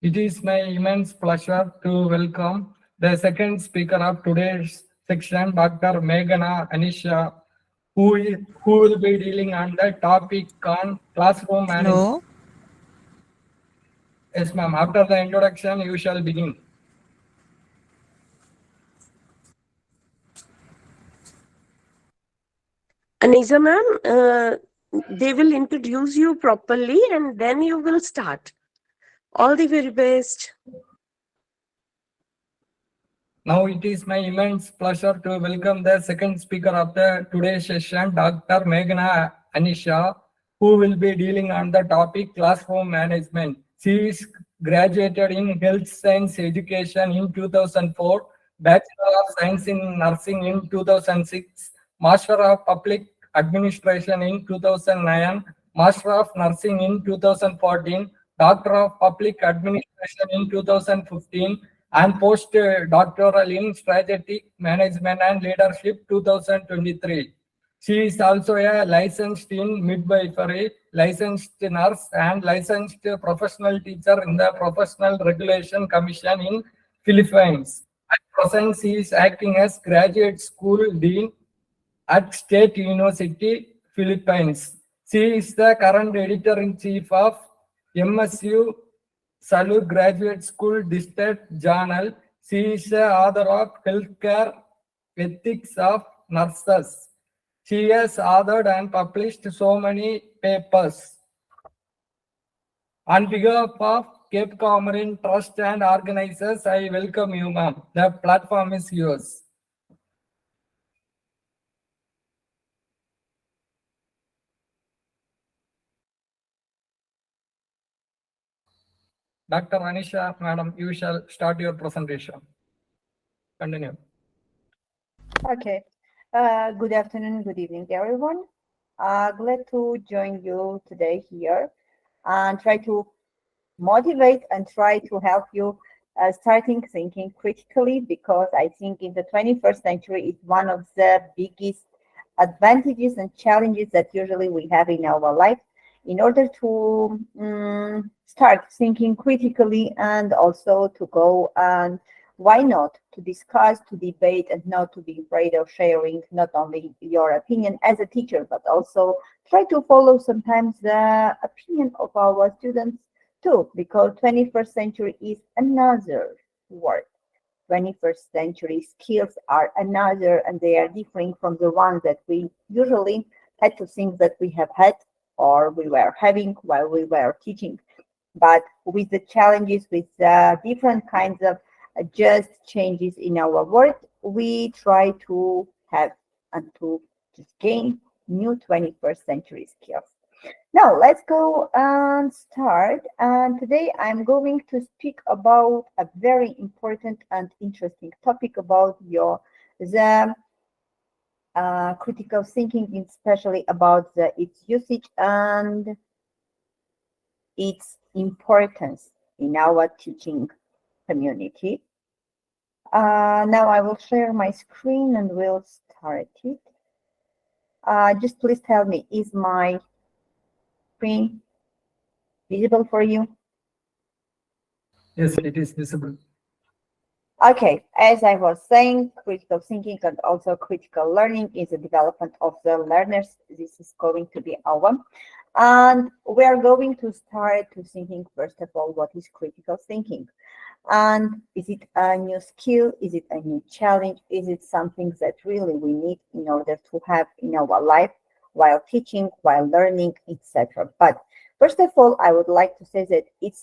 It is my immense pleasure to welcome the second speaker of today's section, Dr. Meghana Anisha, who will be dealing on the topic on classroom management. Hello. Yes, ma'am. After the introduction, you shall begin. Anisa ma'am, they will introduce you properly and then you will start. All the very best. Now it is my immense pleasure to welcome the second speaker of the today's session, Dr. Meghana Anisha, who will be dealing on the topic classroom management. She is graduated in health science education in 2004, Bachelor of Science in Nursing in 2006, Master of Public Administration in 2009, Master of Nursing in 2014, Doctor of Public Administration in 2015, and postdoctoral in Strategic Management and Leadership 2023. She is also a licensed in midwifery, licensed nurse, and licensed professional teacher in the Professional Regulation Commission in Philippines. At present, she is acting as graduate school dean at State University, Philippines. She is the current editor-in-chief of MSU Salud Graduate School District Journal. She is the author of Healthcare Ethics of Nurses. She has authored and published so many papers. On behalf of Cape Comorin Trust and organizers, I welcome you, ma'am. The platform is yours. Dr. Anisha, madam, you shall start your presentation. Continue. Okay. Good afternoon, good evening, everyone. Glad to join you today here and try to motivate and try to help you starting thinking critically, because I think in the 21st century is one of the biggest advantages and challenges that usually we have in our life in order to start thinking critically and also to go and why not to discuss, to debate, and not to be afraid of sharing not only your opinion as a teacher, but also try to follow sometimes the opinion of our students too, because 21st century is another word. 21st century skills are another, and they are differing from the ones that we usually had to think that we have had or we were having while we were teaching. But with the challenges, with different kinds of just changes in our world, we try to have and to just gain new 21st century skills. Now let's go and start. And today I'm going to speak about a very important and interesting topic about the critical thinking, especially about its usage and its importance in our teaching community. Now I will share my screen and we'll start it. Just please tell me, is my screen visible for you? Yes, it is visible. Okay, as I was saying, critical thinking and also critical learning is the development of the learners. This is going to be our. And we are going to start to thinking, first of all, what is critical thinking? And is it a new skill? Is it a new challenge? Is it something that really we need in order to have in our life while teaching, while learning, etc.? But first of all, I would like to say that it's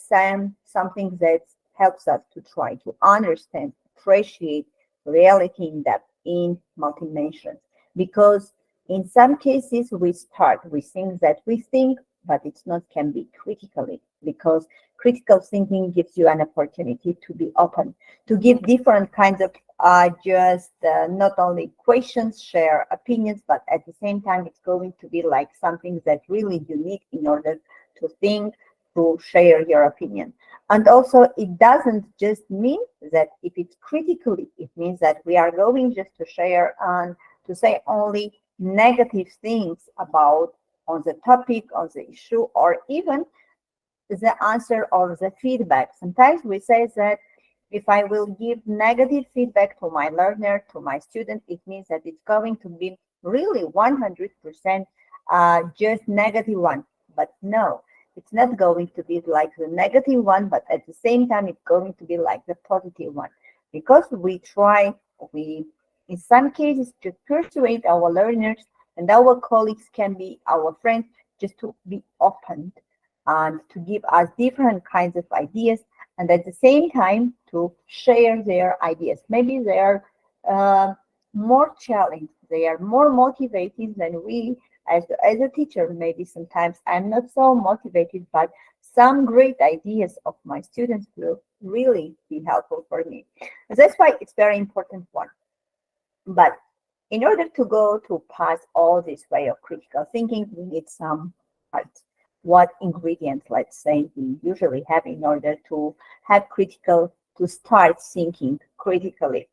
something that helps us to try to understand, appreciate reality in depth, in multi-dimensions. Because in some cases, we start with things that we think, but it's not can be critically, because critical thinking gives you an opportunity to be open, to give different kinds of just not only questions, share opinions, but at the same time, it's going to be like something that really you need in order to think, to share your opinion. And also, it doesn't just mean that if it's critically, it means that we are going just to share and to say only negative things about on the topic, on the issue, or even the answer or the feedback. Sometimes we say that if I will give negative feedback to my learner, to my student, it means that it's going to be really 100% just negative one. But no, it's not going to be like the negative one, but at the same time, it's going to be like the positive one. Because we in some cases, to persuade our learners, and our colleagues can be our friends, just to be open and to give us different kinds of ideas, and at the same time to share their ideas. Maybe they are more challenged, they are more motivated than we as a teacher. Maybe sometimes I'm not so motivated, but some great ideas of my students will really be helpful for me. And that's why it's very important one. But in order to go to pass all this way of critical thinking, we need some parts. What ingredients, let's say, we usually have in order to have to start thinking critically?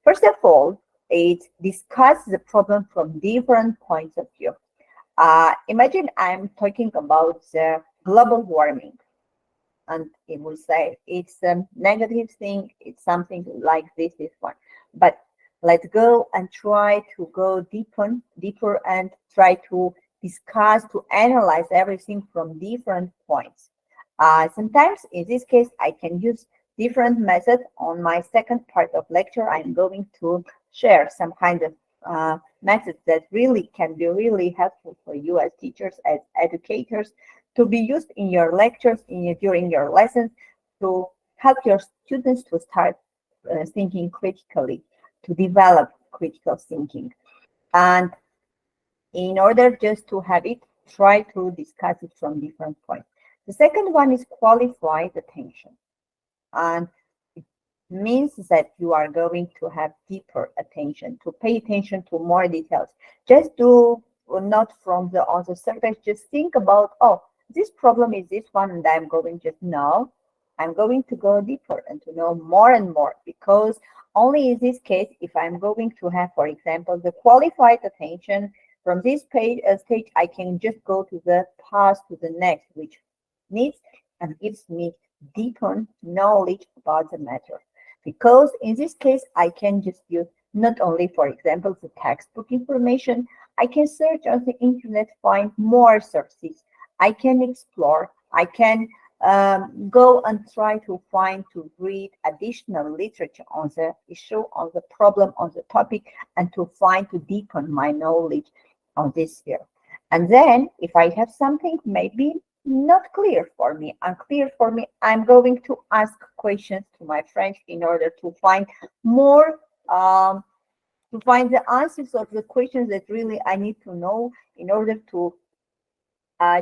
First of all, it discusses the problem from different points of view. Imagine I'm talking about the global warming, and it will say it's a negative thing, it's something like this one. But let's go and try to go deeper and try to discuss, to analyze everything from different points. Sometimes in this case, I can use different methods. On my second part of lecture, I'm going to share some kind of methods that really can be really helpful for you as teachers, as educators, to be used in your lectures, during your lessons, to help your students to start thinking critically, to develop critical thinking. And in order just to have it, try to discuss it from different points. The second one is qualified attention. And it means that you are going to have deeper attention, to pay attention to more details. Just do not from on the surface, just think about, oh, this problem is this one, and I'm going I'm going to go deeper and to know more and more, because only in this case, if I'm going to have, for example, the qualified attention from this stage, I can just go to the path to the next, which needs and gives me deeper knowledge about the matter. Because in this case, I can just use not only, for example, the textbook information, I can search on the internet, find more sources. I can explore, I can go and try to read additional literature on the issue, on the problem, on the topic, and to deepen my knowledge on this sphere. And then if I have something maybe not clear for me, unclear for me, I'm going to ask questions to my friends in order to find more, to find the answers of the questions that really I need to know in order to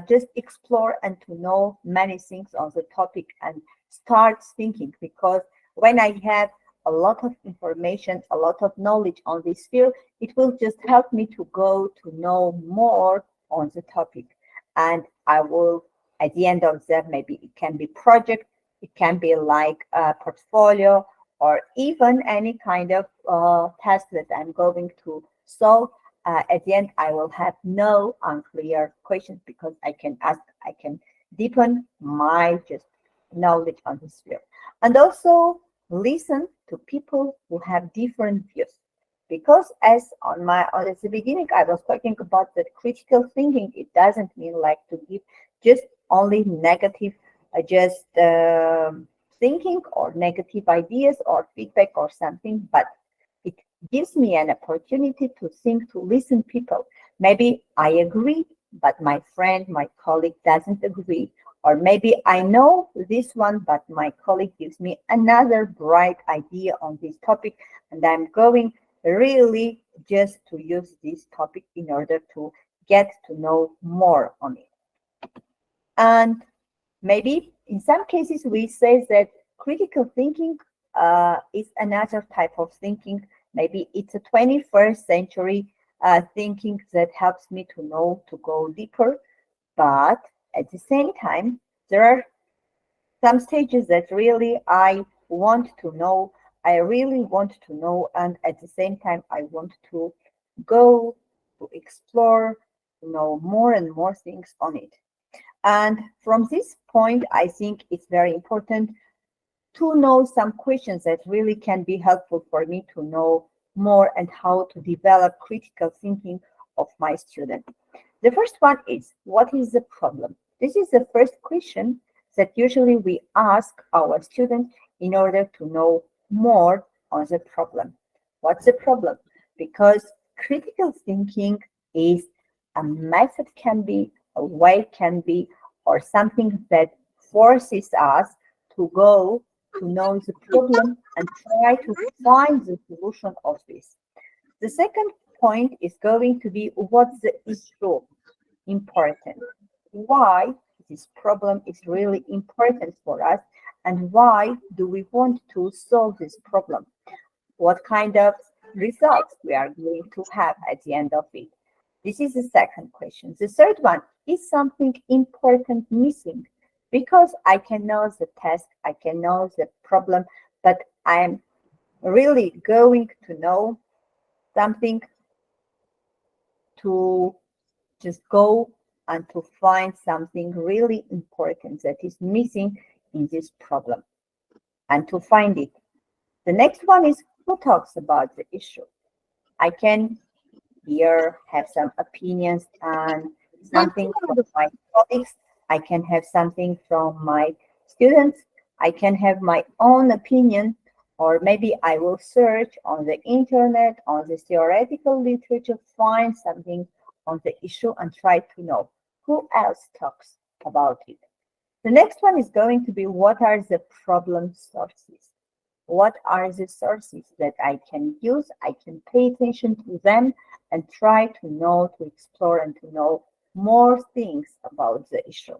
just explore and to know many things on the topic and start thinking. Because when I have a lot of information, a lot of knowledge on this field, it will just help me to go to know more on the topic. And I will, at the end of that, maybe it can be project, it can be like a portfolio, or even any kind of task that I'm going to solve. At the end, I will have no unclear questions, because I can ask, I can deepen my just knowledge on this field. And also listen to people who have different views. Because at the beginning, I was talking about that critical thinking, it doesn't mean like to give just only negative, just thinking or negative ideas or feedback or something, but it gives me an opportunity to think, to listen people. Maybe I agree, but my friend, my colleague doesn't agree. Or maybe I know this one, but my colleague gives me another bright idea on this topic, and I'm going really just to use this topic in order to get to know more on it. And maybe in some cases we say that critical thinking is another type of thinking. Maybe it's a 21st century thinking that helps me to know, to go deeper. But at the same time, there are some stages that really I want to know. I really want to know, and at the same time, I want to go to explore, to know more and more things on it. And from this point, I think it's very important to know some questions that really can be helpful for me to know more and how to develop critical thinking of my student. The first one is, what is the problem? This is the first question that usually we ask our students in order to know more on the problem. What's the problem? Because critical thinking is a method, can be, a way can be, or something that forces us to go to know the problem and try to find the solution of this. The second point is going to be, what's the issue important? Why this problem is really important for us, and why do we want to solve this problem? What kind of results we are going to have at the end of it? This is the second question. The third one, is something important missing? Because I can know the task, I can know the problem, but I'm really going to know something to just go and to find something really important that is missing in this problem and to find it. The next one is, who talks about the issue? I can here have some opinions and something from my colleagues. I can have something from my students. I can have my own opinion, or maybe I will search on the internet, on the theoretical literature, find something on the issue and try to know who else talks about it. The next one is going to be, what are the problem sources? What are the sources that I can use? I can pay attention to them and try to know, to explore, and to know more things about the issue.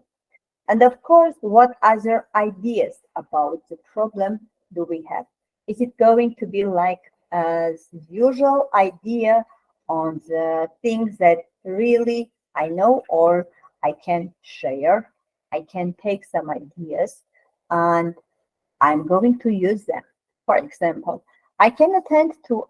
And of course, what other ideas about the problem do we have? Is it going to be like as usual idea on the things that really I know, or I can share? I can take some ideas and I'm going to use them. For example, I can attend to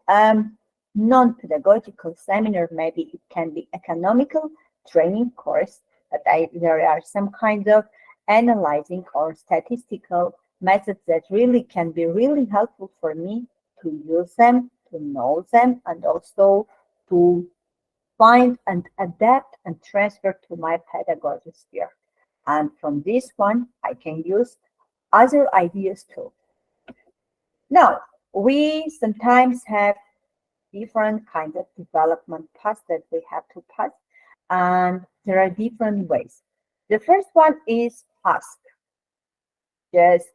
non-pedagogical seminar. Maybe it can be economical training course, but there are some kind of analyzing or statistical methods that really can be really helpful for me to use them, to know them, and also to find and adapt and transfer to my pedagogy sphere. And from this one, I can use other ideas too. Now, we sometimes have different kinds of development paths that we have to pass, and there are different ways. The first one is ask. Just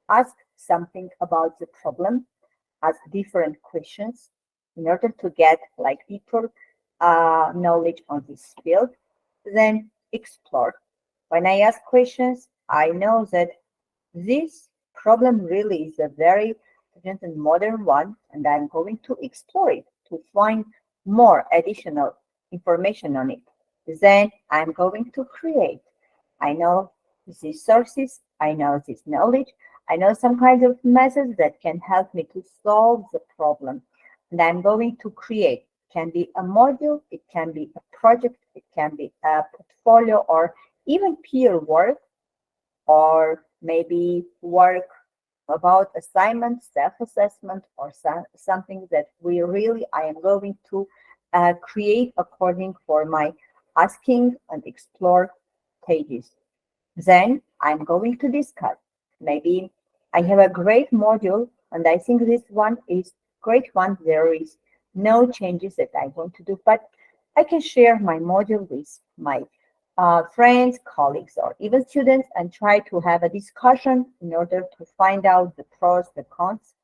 ask something about the problem, ask different questions in order to get like deeper knowledge on this field. Then explore. When I ask questions, I know that this problem really is a very urgent and modern one, and I'm going to explore it to find more additional information on it. Then I'm going to create. I know these sources, I know this knowledge, I know some kind of methods that can help me to solve the problem. And I'm going to create. It can be a module, it can be a project, it can be a portfolio, or even peer work, or maybe work about assignment, self-assessment, or something that I am going to create according for my asking and explore pages. Then I'm going to discuss. Maybe I have a great module, and I think this one is great one. There is no changes that I want to do, but I can share my module with my friends, colleagues, or even students, and try to have a discussion in order to find out the pros, the cons,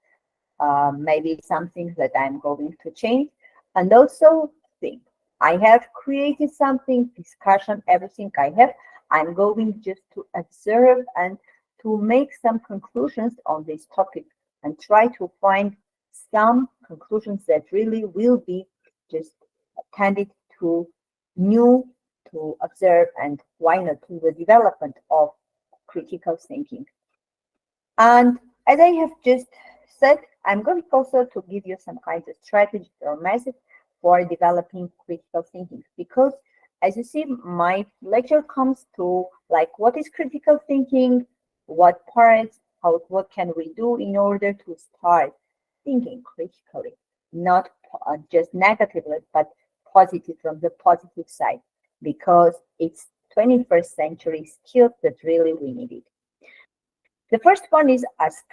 maybe something that I'm going to change. And also think, I have created something, discussion, everything I have. I'm going just to observe and to make some conclusions on this topic and try to find some conclusions that really will be just tended to new, to observe, and why not to the development of critical thinking. And as I have just said, I'm going also to give you some kind of strategy or method for developing critical thinking, because as you see, my lecture comes to like what is critical thinking, what parts, what can we do in order to start thinking critically, not just negatively, but positive from the positive side, because it's 21st century skills that really we need it. The first one is ask.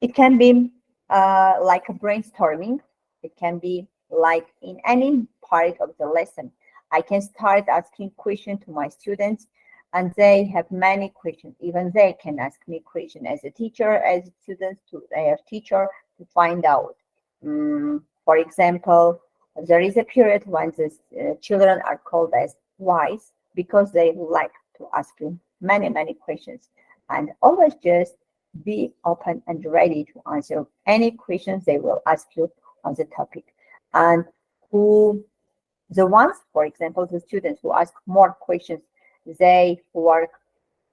It can be like a brainstorming. It can be like in any part of the lesson. I can start asking questions to my students, and they have many questions. Even they can ask me questions as a teacher, as students to their teacher to find out. For example, there is a period when the children are called as wise because they like to ask you many, many questions, and always just be open and ready to answer any questions they will ask you on the topic. And the ones, for example, the students who ask more questions, they work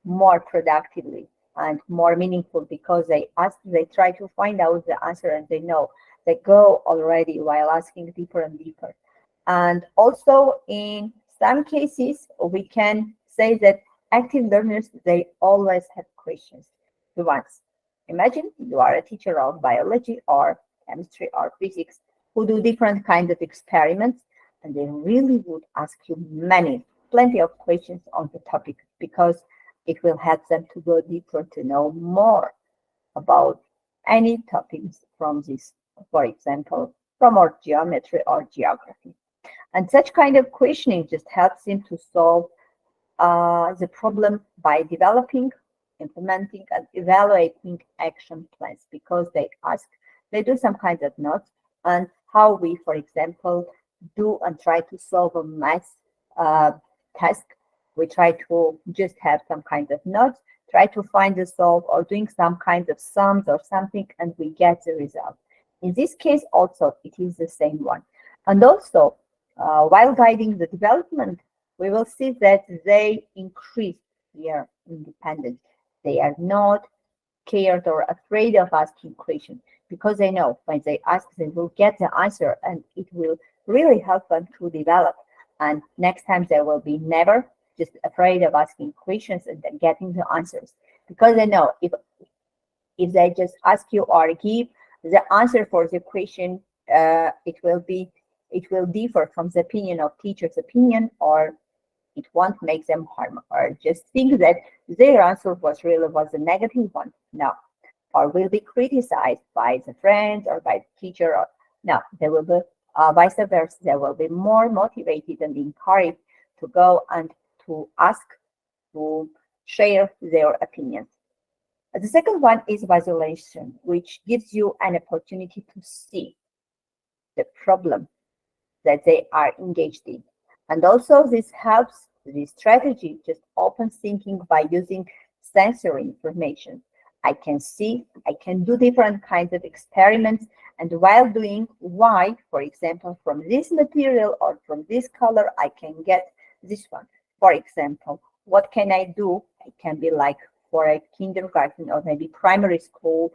more productively and more meaningful because they try to find out the answer, and they know they go already while asking deeper and deeper. And also in some cases, we can say that active learners, they always have questions. The ones, imagine you are a teacher of biology or chemistry or physics who do different kinds of experiments, and they really would ask you plenty of questions on the topic because it will help them to go deeper, to know more about any topics from this, for example, from our geometry or geography. And such kind of questioning just helps him to solve the problem by developing, implementing, and evaluating action plans, because they do some kind of notes on how we, for example, do and try to solve a math task. We try to just have some kind of notes, try to find the solve, or doing some kind of sums or something, and we get the result. In this case also, it is the same one. And also, while guiding the development, we will see that they increase their independence. They are not scared or afraid of asking questions because they know when they ask, they will get the answer, and it will really help them to develop. And next time they will be never just afraid of asking questions and then getting the answers, because they know if they just ask you or give the answer for the question, it will differ from the opinion of teacher's opinion, or it won't make them harm, or just think that their answer was a negative one. No, or will be criticized by the friends or by the teacher. Or no, they will be vice versa. They will be more motivated and encouraged to go and to ask, to share their opinions. The second one is visualization, which gives you an opportunity to see the problem that they are engaged in. And also this strategy just opens thinking by using sensory information. I can see, I can do different kinds of experiments, and while doing why, for example, from this material or from this color, I can get this one. For example, what can I do? It can be like for a kindergarten or maybe primary school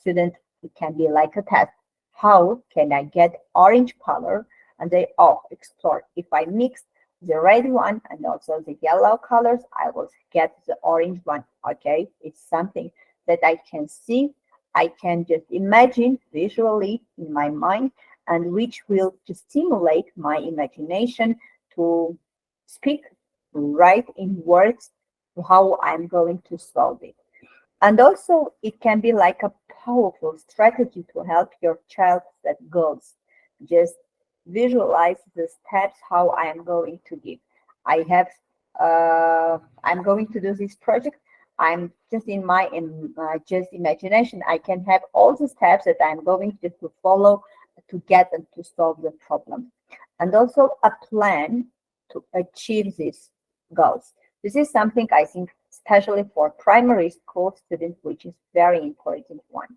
student, it can be like a test. How can I get orange color? And they all explore. If I mix the red one and also the yellow colors, I will get the orange one. Okay, it's something that I can see, I can just imagine visually in my mind, and which will just stimulate my imagination to speak, to write in words how I'm going to solve it. And also it can be like a powerful strategy to help your child set goals. Just visualize the steps how I am going to give. I'm going to do this project. I'm just in my just imagination. I can have all the steps that I'm going to follow to get and to solve the problem. And also a plan to achieve these goals. This is something I think, especially for primary school students, which is very important one.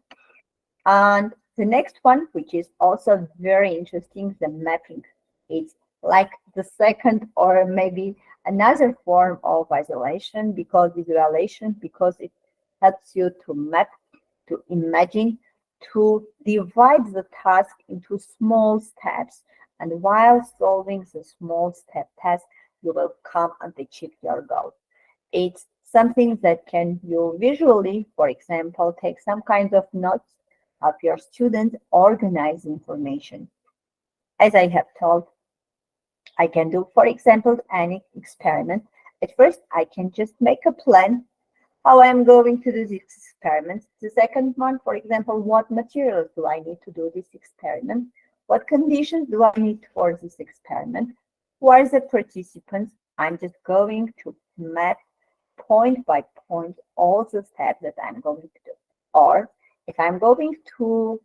And the next one, which is also very interesting, the mapping. It's like the second or maybe another form of visualization, because it helps you to map, to imagine, to divide the task into small steps, And while solving the small step test, you will come and achieve your goal. It's something that can you visually, for example, take some kind of notes of your students, organize information. As I have told, I can do, for example, any experiment. At first, I can just make a plan how I'm going to do this experiment. The second one, for example, what materials do I need to do this experiment? What conditions do I need for this experiment? Who are the participants? I'm just going to map point by point all the steps that I'm going to do. Or if I'm going to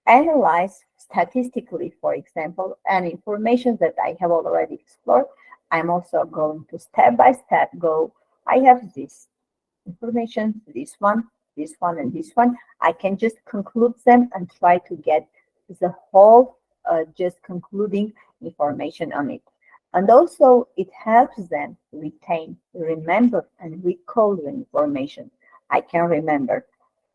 analyze statistically, for example, and information that I have already explored, I'm also going to step by step go, I have this information, this one, and this one. I can just conclude them and try to get the whole just concluding information on it. And also it helps them retain, remember, and recall the information. I can remember.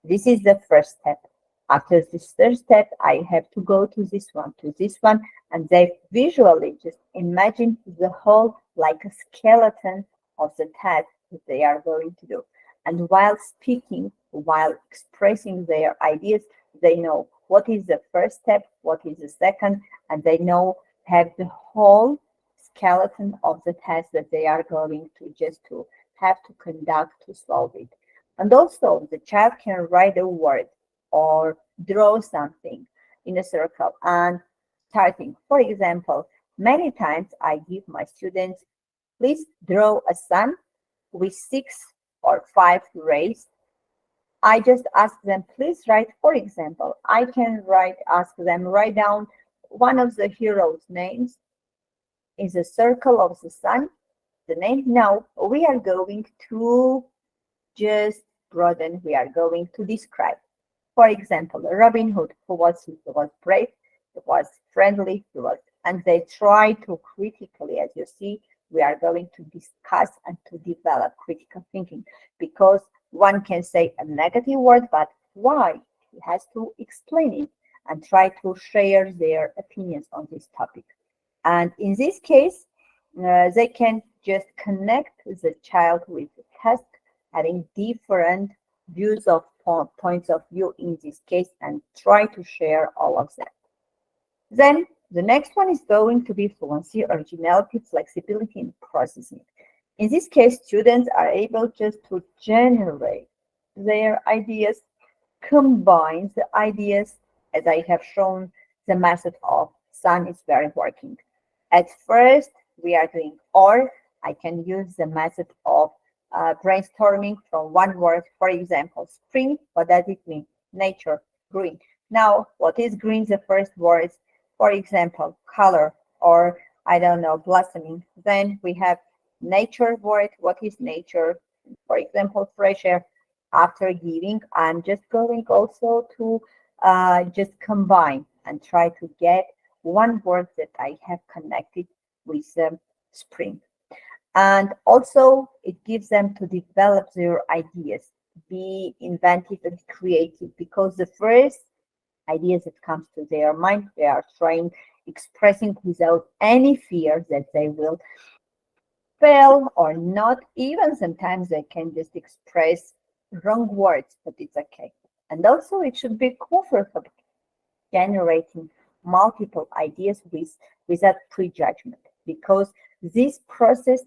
This is the first step. After this third step, I have to go to this one, and they visually just imagine the whole like a skeleton of the task that they are going to do. And while speaking, while expressing their ideas, they know what is the first step, what is the second, and they have the whole skeleton of the task that they are going to just to have to conduct to solve it. And also the child can write a word or draw something in a circle and starting. For example, many times I give my students, please draw a sun with 6 or 5 rays. I just ask them, please write, for example, I can ask them, write down one of the heroes' names is a circle of the sun, the name. Now we are going to just broaden, we are going to describe. For example, Robin Hood, who was brave, he was friendly, and they try to critically, as you see, we are going to discuss and to develop critical thinking, because one can say a negative word, but why? He has to explain it and try to share their opinions on this topic. And in this case, they can just connect the child with the task, having different views of points of view in this case, and try to share all of them. Then the next one is going to be fluency, originality, flexibility, and processing. In this case, students are able just to generate their ideas, combine the ideas, as I have shown, the method of sun is very working. At first, we are doing, or I can use the method of brainstorming from one word. For example, spring, what does it mean? Nature, green. Now, what is green? The first word, for example, color, or I don't know, blossoming. Then we have nature word. What is nature? For example, fresh air. After giving, I'm just going also to just combine and try to get one word that I have connected with spring. And also it gives them to develop their ideas, be inventive and creative, because the first ideas that comes to their mind, they are trying expressing without any fear that they will fail or not. Even sometimes they can just express wrong words, but it's okay. And also it should be comfortable generating multiple ideas without prejudgment, because this process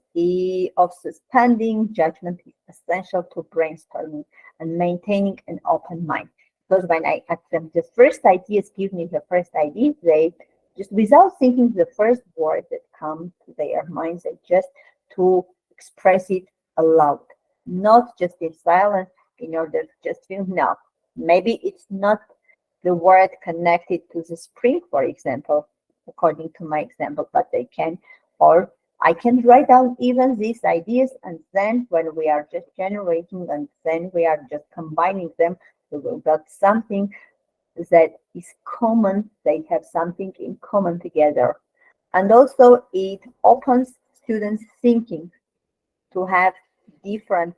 of suspending judgment is essential to brainstorming and maintaining an open mind. Because when I ask them the first ideas, give me the first idea, they just without thinking the first word that comes to their minds, they just to express it aloud, not just in silence in order to just feel no. Maybe it's not the word connected to the spring, for example, according to my example, but they can, or I can write down even these ideas, and then when we are just generating and then we are just combining them, we will get something that is common. They have something in common together. And also it opens students' thinking to have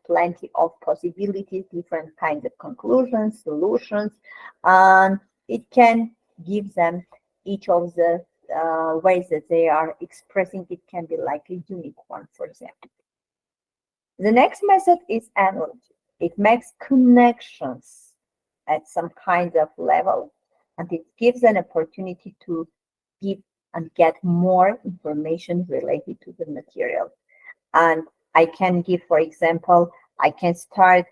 plenty of possibilities, different kinds of conclusions, solutions, and it can give them each of the ways that they are expressing it can be like a unique one, for example. The next method is analogy. It makes connections at some kind of level, and it gives an opportunity to give and get more information related to the material. And I can give, for example, I can start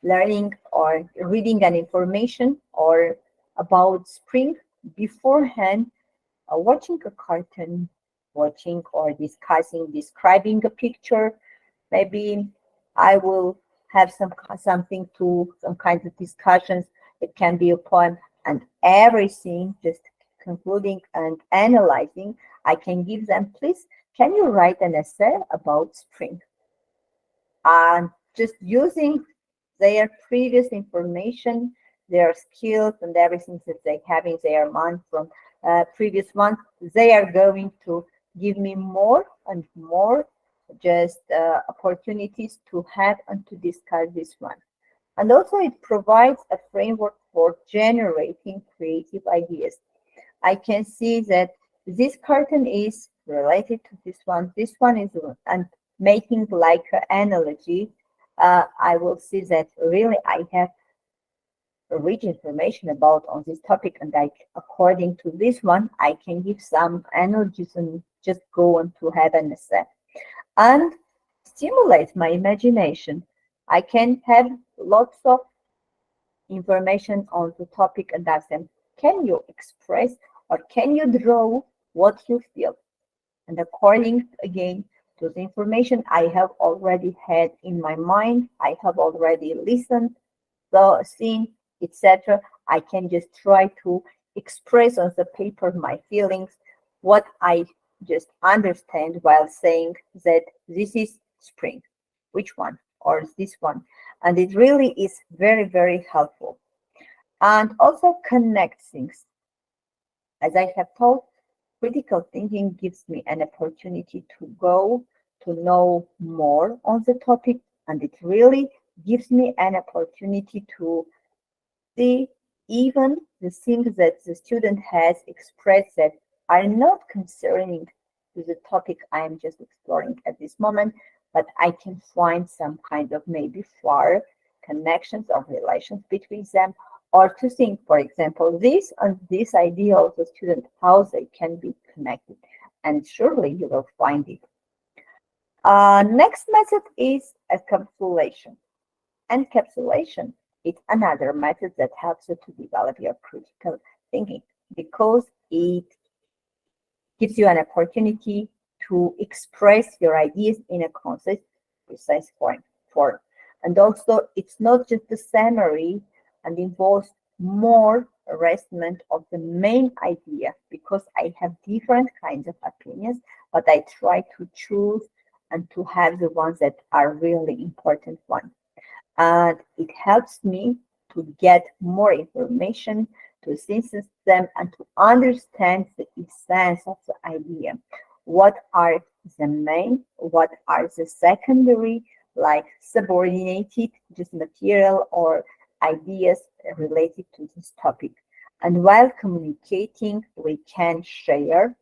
learning or reading an information or about spring beforehand, watching a cartoon, watching or discussing, describing a picture. Maybe I will have something to some kind of discussions. It can be a poem and everything, just concluding and analyzing. I can give them, please, can you write an essay about spring? And just using their previous information, their skills, and everything that they have in their mind from previous month, they are going to give me more and more just opportunities to have and to discuss this one. And also it provides a framework for generating creative ideas. I can see that this cartoon is related to this one is, and making like an analogy, I will see that really I have rich information about on this topic, and according to this one, I can give some analogies and just go on to have an essay and stimulate my imagination. I can have lots of information on the topic and ask them, can you express or can you draw what you feel? And according again to the information I have already had in my mind, I have already listened, seen, etc., I can just try to express on the paper my feelings, what I just understand while saying that this is spring, which one, or this one. And it really is very, very helpful. And also connect things. As I have told, critical thinking gives me an opportunity to go to know more on the topic, and it really gives me an opportunity to see even the things that the student has expressed that are not concerning to the topic I am just exploring at this moment, but I can find some kind of maybe far connections or relations between them, or to think, for example, this and this idea of the student, how they can be connected. And surely you will find it. Next method is encapsulation. Encapsulation is another method that helps you to develop your critical thinking because it gives you an opportunity to express your ideas in a concise, precise form. And also, it's not just a summary and involves more arrangement of the main idea because I have different kinds of opinions, but I try to choose and to have the ones that are really important ones. And it helps me to get more information, to synthesize them, and to understand the essence of the idea. What are the main, what are the secondary, like subordinated, just material or ideas related to this topic. And while communicating, we can share,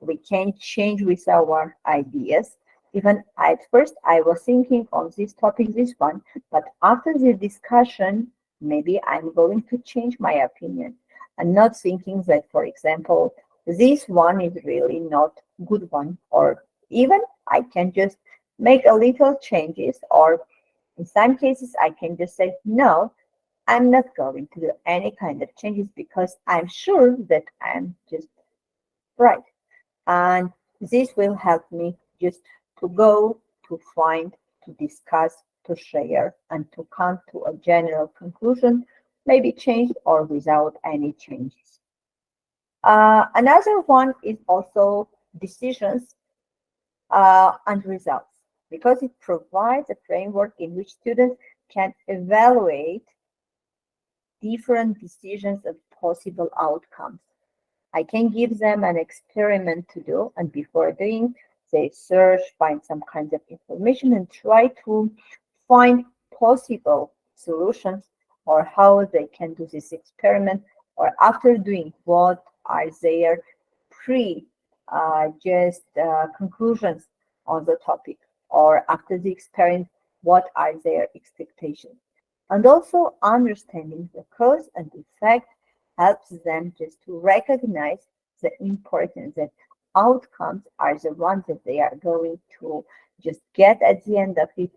we can change with our ideas. Even at first, I was thinking on this topic, this one, but after the discussion, maybe I'm going to change my opinion and not thinking that, for example, this one is really not good one, or even I can just make a little changes, or in some cases, I can just say, no, I'm not going to do any kind of changes because I'm sure that I'm just right. And this will help me just to go, to find, to discuss, to share, and to come to a general conclusion, maybe changed or without any changes. Another one is also decisions and results, because it provides a framework in which students can evaluate different decisions and possible outcomes. I can give them an experiment to do, and before doing, they search, find some kind of information, and try to find possible solutions or how they can do this experiment, or after doing what are their conclusions on the topic, or after the experiment, what are their expectations. And also understanding the cause and effect helps them just to recognize the importance that outcomes are the ones that they are going to just get at the end of it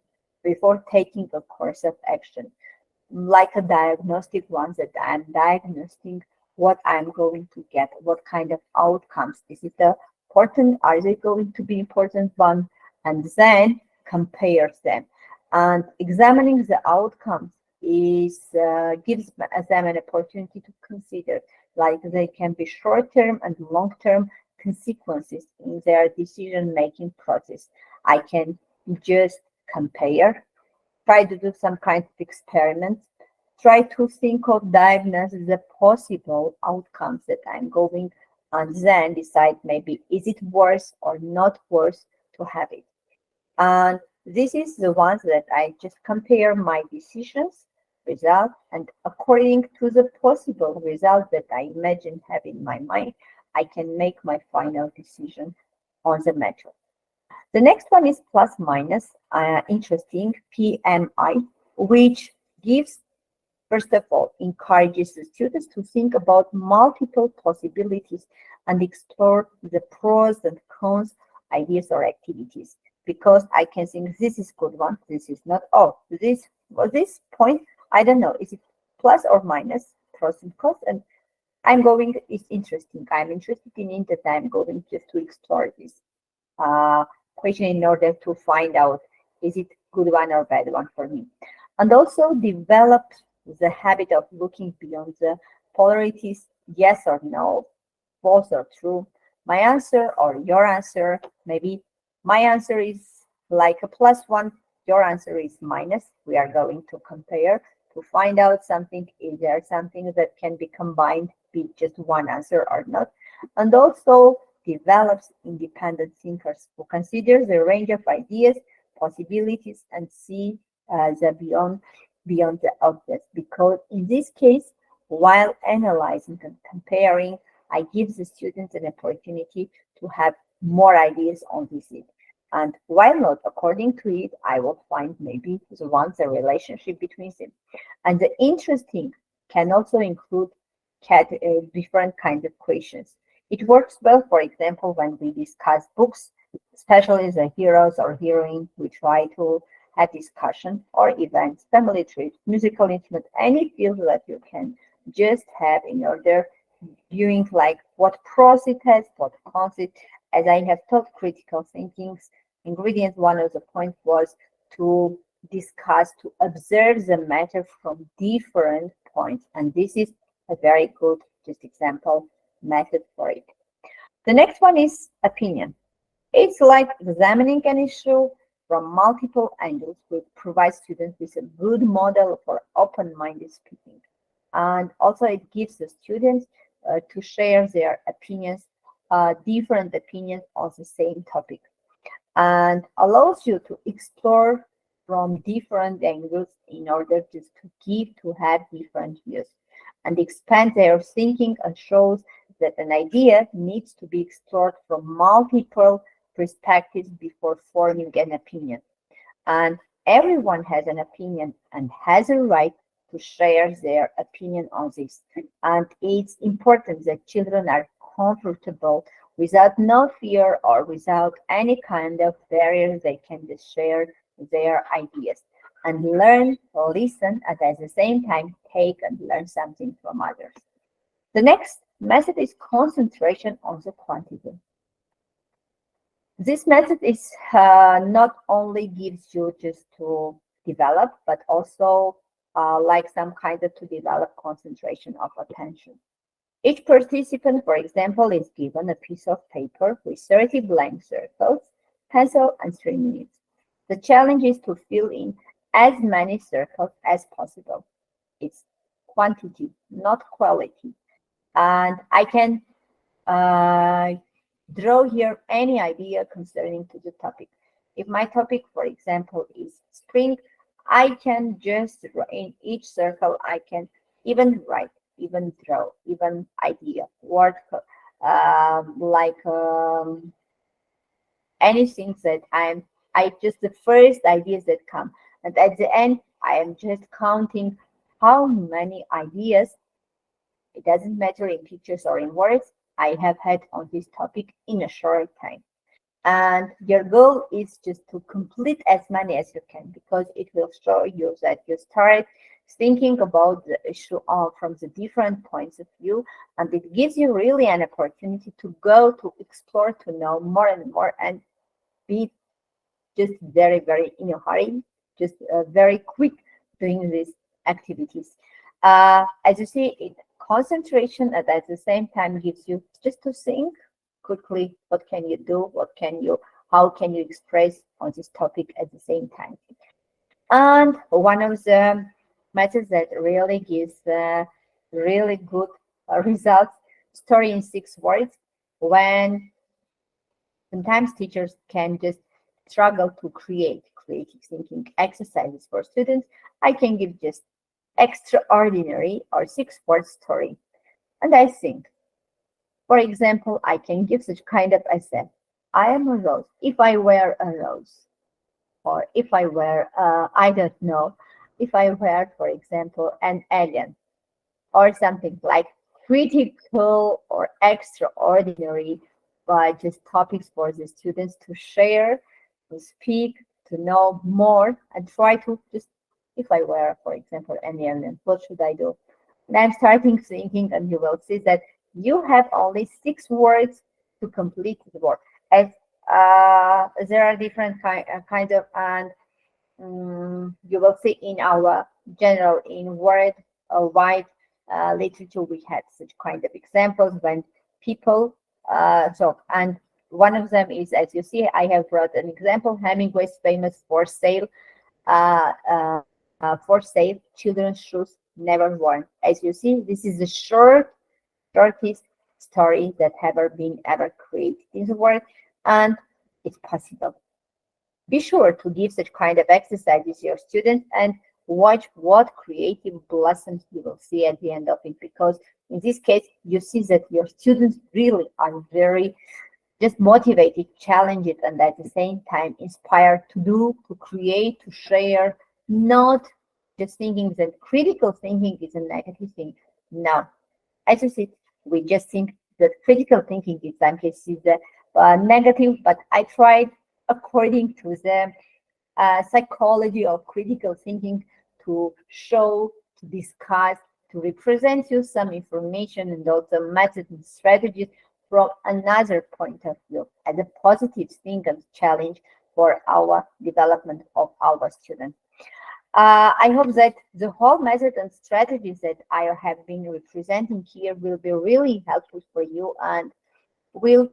before taking a course of action, like a diagnostic one that I'm diagnosing what I'm going to get, what kind of outcomes. Is it important? Are they going to be important one? And then compare them. And examining the outcomes gives them an opportunity to consider, like they can be short-term and long-term consequences in their decision-making process. I can just compare, try to do some kind of experiments, try to think of diagnose the possible outcomes that I'm going, and then decide maybe is it worse or not worse to have it. And this is the ones that I just compare my decisions, result, and according to the possible result that I imagine have in my mind, I can make my final decision on the matter. The next one is plus minus, interesting, PMI, which gives, first of all, encourages the students to think about multiple possibilities and explore the pros and cons, ideas or activities. Because I can think this is good one, this is not. Oh, this point, I don't know, is it plus or minus, pros and cons? And it's interesting. I'm interested in it, that I'm going just to explore this question in order to find out is it good one or bad one for me. And also develop the habit of looking beyond the polarities, yes or no, false or true, my answer or your answer. Maybe my answer is like a plus one, your answer is minus. We are going to compare to find out something. Is there something that can be combined, be just one answer or not? And also develops independent thinkers who consider the range of ideas, possibilities, and see the beyond the obvious. Because in this case, while analyzing and comparing, I give the students an opportunity to have more ideas on this. And while not according to it, I will find maybe the relationship between them. And the interesting can also include different kinds of questions. It works well, for example, when we discuss books, especially the heroes or heroine. We try to have discussion, or events, family trips, musical instrument, any field that you can just have in order viewing, like what pros it has, what cons it. As I have taught critical thinking's ingredient, one of the points was to discuss, to observe the matter from different points. And this is a very good just example method for it. The next one is opinion. It's like examining an issue from multiple angles, which provides students with a good model for open-minded speaking. And also it gives the students to share their opinions, different opinions on the same topic, and allows you to explore from different angles in order just to have different views and expand their thinking, and shows that an idea needs to be explored from multiple perspectives before forming an opinion. And everyone has an opinion and has a right to share their opinion on this. And it's important that children are comfortable without no fear or without any kind of barrier. They can just share their ideas and learn, listen, and at the same time take and learn something from others. The next method is concentration on the quantity. This method is not only gives you just to develop, but also like some kind of to develop concentration of attention. Each participant, for example, is given a piece of paper with 30 blank circles, pencil, and 3 minutes. The challenge is to fill in as many circles as possible. It's quantity, not quality. And I can draw here any idea concerning to the topic. If my topic, for example, is spring, I can just in each circle, I can even write even draw, even idea, work, anything that I just the first ideas that come, and at the end I am just counting how many ideas, it doesn't matter in pictures or in words, I have had on this topic in a short time. And your goal is just to complete as many as you can, because it will show you that you start thinking about the issue from the different points of view, and it gives you really an opportunity to go to explore, to know more and more, and be just very, very in a hurry, just very quick doing these activities. As you see, it concentration and at the same time gives you just to think quickly, what can you do, how can you express on this topic at the same time. And one of the methods that really gives really good results, story in 6 words, when sometimes teachers can just struggle to create creative thinking exercises for students, I can give just extraordinary or 6-word story. And I think, for example, I can give such kind of essay. I am a rose. If I wear a rose, or if I wear, I don't know, if I wear, for example, an alien, or something like critical or extraordinary, but just topics for the students to share, to speak, to know more, and try to just, if I were, for example, an alien, what should I do? And I'm starting thinking, and you will see that you have only 6 words to complete the work. As there are different kind of, and you will see in our general, in word or wide literature, we had such kind of examples when people, and one of them is, as you see, I have brought an example, Hemingway's famous for sale children's shoes never worn. As you see, this is the shortest story that ever created in the world, and it's possible. Be sure to give such kind of exercises to your students and watch what creative blossoms you will see at the end of it, because in this case, you see that your students really are very just motivated, challenged, and at the same time inspired to do, to create, to share, not just thinking that critical thinking is a negative thing. No, as I said, we just think that critical thinking in some cases is negative, but I tried, according to the psychology of critical thinking, to show, to discuss, to represent you some information and also methods and strategies from another point of view, as a positive thing and challenge for our development of our students. I hope that the whole method and strategies that I have been representing here will be really helpful for you and will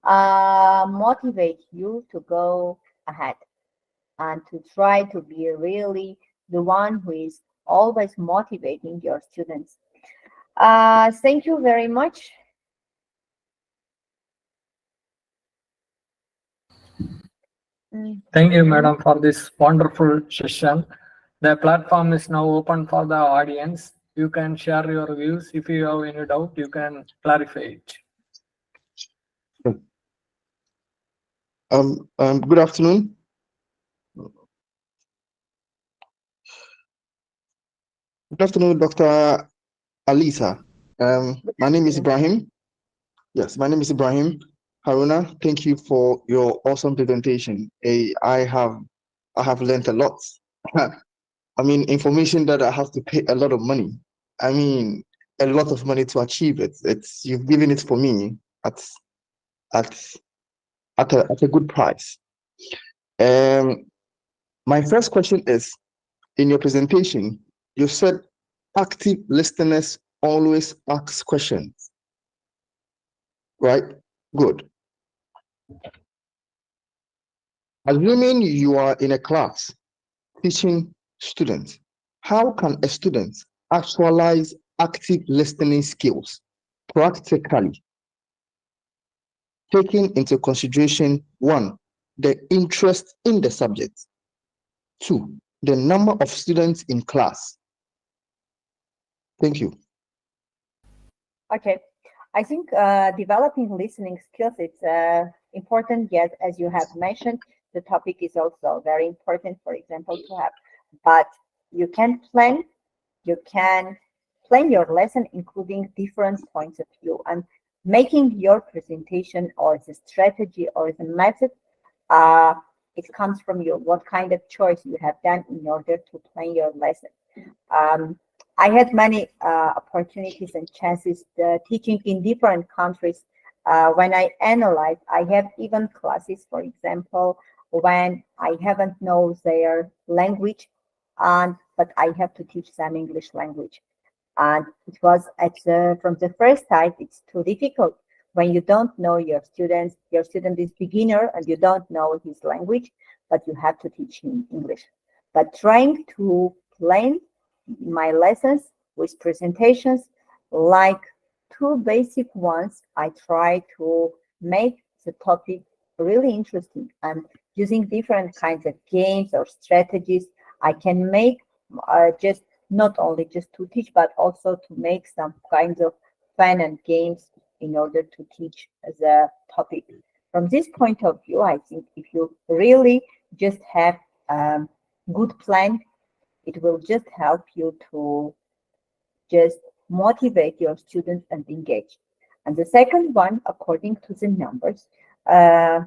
motivate you to go ahead and to try to be really the one who is always motivating your students. Thank you very much. Thank you, madam, for this wonderful session. The platform is now open for the audience. You can share your views. If you have any doubt, you can clarify it. Good afternoon. Good afternoon, Dr. Alisa. My name is Ibrahim. Yes, my name is Ibrahim Haruna. Thank you for your awesome presentation. I have learned a lot. I mean, information that I have to pay a lot of money. I mean, a lot of money to achieve it. You've given it for me at a good price. My first question is, in your presentation, you said active listeners always ask questions, right? Good. Assuming you are in a class teaching students, how can a student actualize active listening skills practically, taking into consideration, 1, the interest in the subject, 2, the number of students in class? Thank you. Okay, I think developing listening skills is important. Yet, as you have mentioned, the topic is also very important. For example, to have, but you can plan. You can plan your lesson, including different points of view, and making your presentation or the strategy or the method. Uh, it comes from you. What kind of choice you have done in order to plan your lesson. Um, I had many opportunities and chances teaching in different countries. When I analyze, I have even classes, for example, when I haven't know their language, and but I have to teach them English language. And it was from the first side, it's too difficult when you don't know your student is beginner and you don't know his language, but you have to teach him English. But trying to plan my lessons with presentations, like two basic ones, I try to make the topic really interesting, and using different kinds of games or strategies, I can make just not only just to teach, but also to make some kinds of fun and games in order to teach the topic. From this point of view, I think if you really just have good plan, it will just help you to just motivate your students and engage. And the second one, according to the numbers, uh,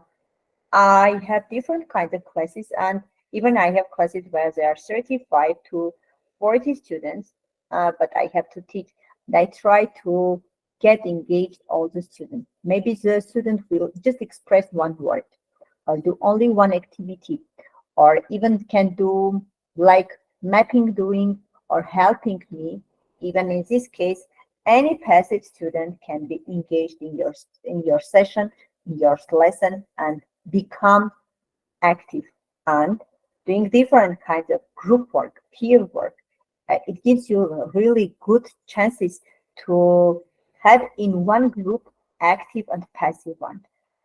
I have different kinds of classes, and even I have classes where there are 35 to 40 students, but I have to teach. And I try to get engaged all the students. Maybe the student will just express one word or do only one activity, or even can do like mapping doing or helping me. Even in this case, any passive student can be engaged in your session, in your lesson, and become active. And doing different kinds of group work, peer work, it gives you really good chances to have in one group active and passive one.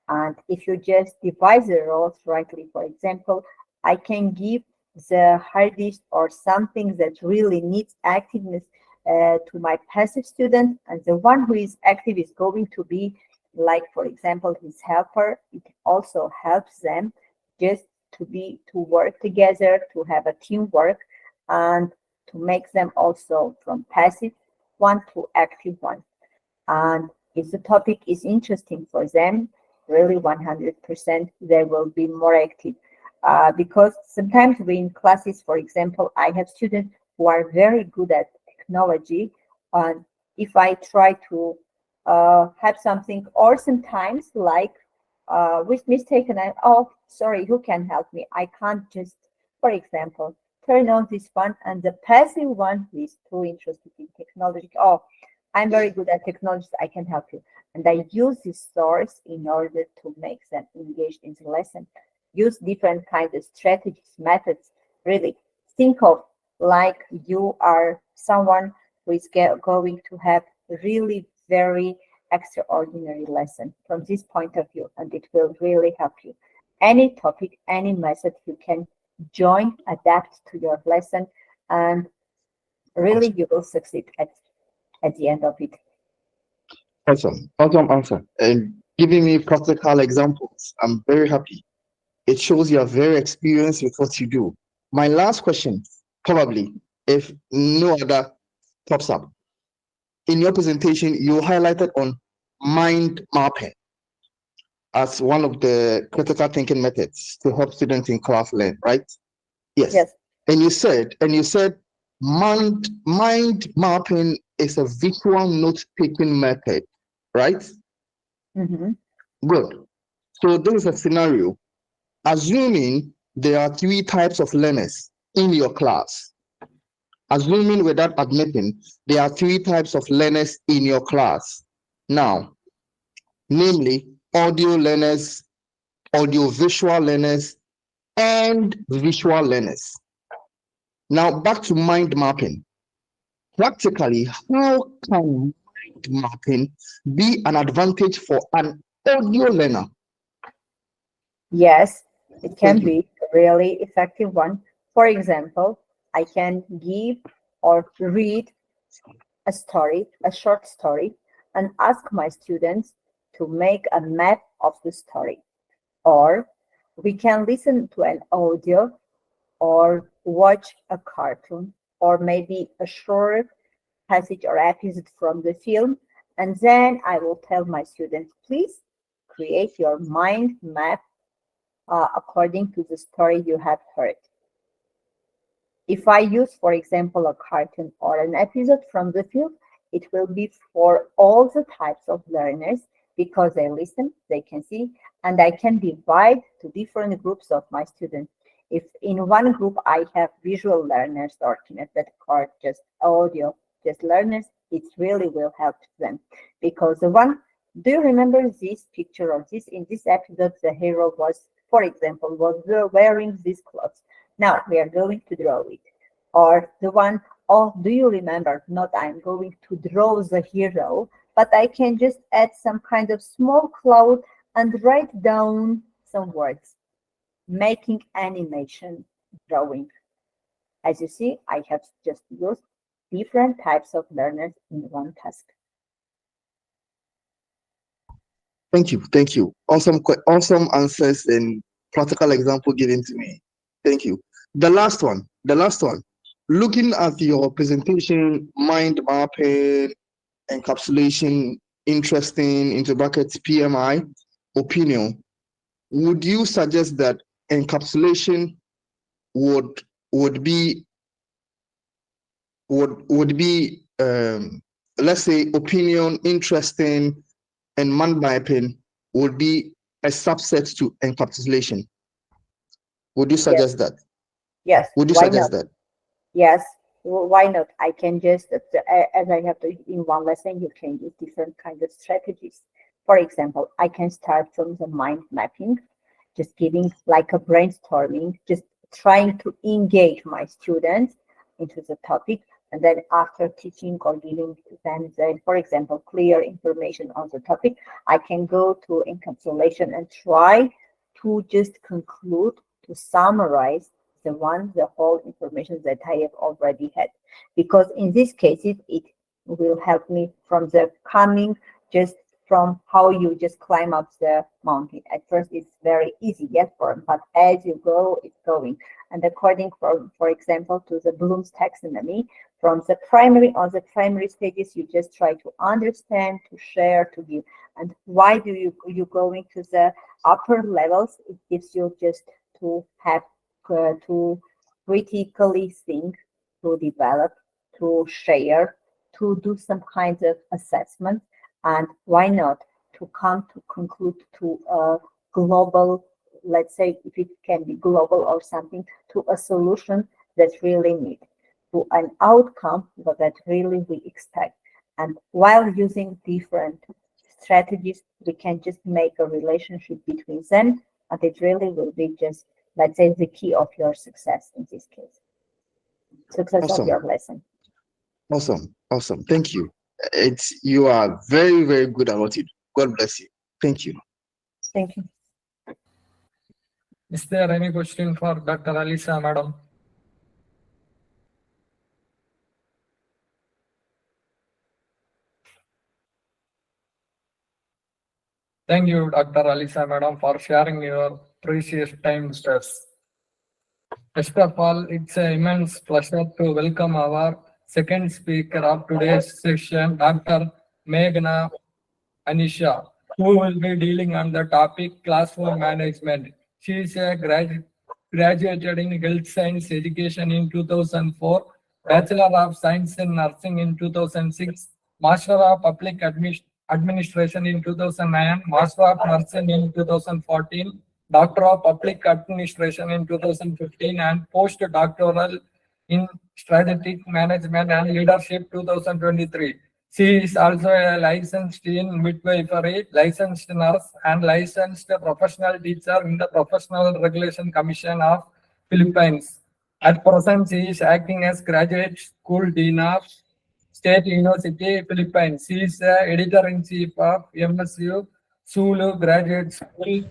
And if you just divide the roles rightly, for example, I can give the hardest or something that really needs activeness to my passive student, and the one who is active is going to be like, for example, his helper. It also helps them just to work together, to have a teamwork, and to make them also from passive one to active one. And if the topic is interesting for them, really 100%, they will be more active. Because sometimes we in classes, for example, I have students who are very good at technology, and if I try to have something, or sometimes like with mistake, and oh, sorry, who can help me? I can't just, for example, turn on this one, and the passive one who is too interested in technology, oh, I'm very good at technology, I can help you. And I use this source in order to make them engaged in the lesson. Use different kinds of strategies, methods. Really think of like you are someone who is going to have really very extraordinary lesson from this point of view, and it will really help you. Any topic, any method you can join, adapt to your lesson, and really you will succeed at the end of it. Awesome. Awesome answer. And giving me practical examples. I'm very happy. It shows you are very experienced with what you do. My last question, probably, if no other pops up. In your presentation, you highlighted on mind mapping as one of the critical thinking methods to help students in class learn, right? Yes. Yes. And you said mind mapping is a visual note-taking method, right? Mm-hmm. Good. So this is a scenario. Assuming there are 3 types of learners in your class. Assuming without admitting, there are 3 types of learners in your class. Now, namely audio learners, audio-visual learners, and visual learners. Now, back to mind mapping. Practically, how can mind mapping be an advantage for an audio learner? Yes, it can Thank you. be a really effective one. For example, I can give or read a story, a short story, and ask my students to make a map of the story. Or we can listen to an audio or watch a cartoon or maybe a short passage or episode from the film. And then I will tell my students, please create your mind map according to the story you have heard. If I use, for example, a cartoon or an episode from the film, it will be for all the types of learners because they listen, they can see, and I can divide to different groups of my students. If in one group I have visual learners or kinesthetic or just audio, just learners, it really will help them because the one, do you remember this picture or this in this episode the hero was, for example, was wearing these clothes. Now we are going to draw it. Or the one, oh, do you remember? Not I'm going to draw the hero, but I can just add some kind of small cloud and write down some words, making animation drawing. As you see, I have just used different types of learners in one task. Thank you. Thank you. Awesome answers and practical example given to me. Thank you. The last one. Looking at your presentation, mind mapping, encapsulation, interesting, into brackets, PMI, opinion, would you suggest that encapsulation would be let's say opinion, interesting, and mind mapping would be a subset to encapsulation? Would you suggest that? Yes. Would you Why suggest not? that? Yes. Why not? I can just, as I have to in one lesson, you can use different kind of strategies. For example, I can start from the mind mapping, just giving like a brainstorming, just trying to engage my students into the topic. And then after teaching or giving them, for example, clear information on the topic, I can go to encapsulation and try to just conclude, to summarize the whole information that I have already had. Because in these cases, it will help me from the coming, just from how you just climb up the mountain. At first, it's very easy, yes, but as you go, it's going. And according, for example, to the Bloom's taxonomy, from the primary stages, you just try to understand, to share, to give. And why do you go into the upper levels? It gives you just to have to critically think, to develop, to share, to do some kind of assessment, and why not to come to conclude to a global, let's say if it can be global or something, to a solution that really need, to an outcome that really we expect. And while using different strategies, we can just make a relationship between them, and it really will be just, let's say, the key of your success in this case. Success of Awesome. your lesson. Awesome. Thank you. You are very, very good at what you do. God bless you. Thank you. Thank you. Is there any question for Dr. Alisa, madam? Thank you, Dr. Alisa, madam, for sharing your precious time with us. First of all, it's an immense pleasure to welcome our second speaker of today's session, Dr. Meghna Anisha, who will be dealing on the topic classroom management. She is a graduated in health science education in 2004, Bachelor of Science in Nursing in 2006, Master of Public Administration in 2009, Master of Nursing in 2014, Doctor of Public Administration in 2015, and postdoctoral in Strategic Management and Leadership 2023. She is also a licensed in midwifery, licensed nurse, and licensed professional teacher in the Professional Regulation Commission of Philippines. At present, she is acting as Graduate School Dean of State University, Philippines. She is the editor-in-chief of MSU Sulu Graduate School,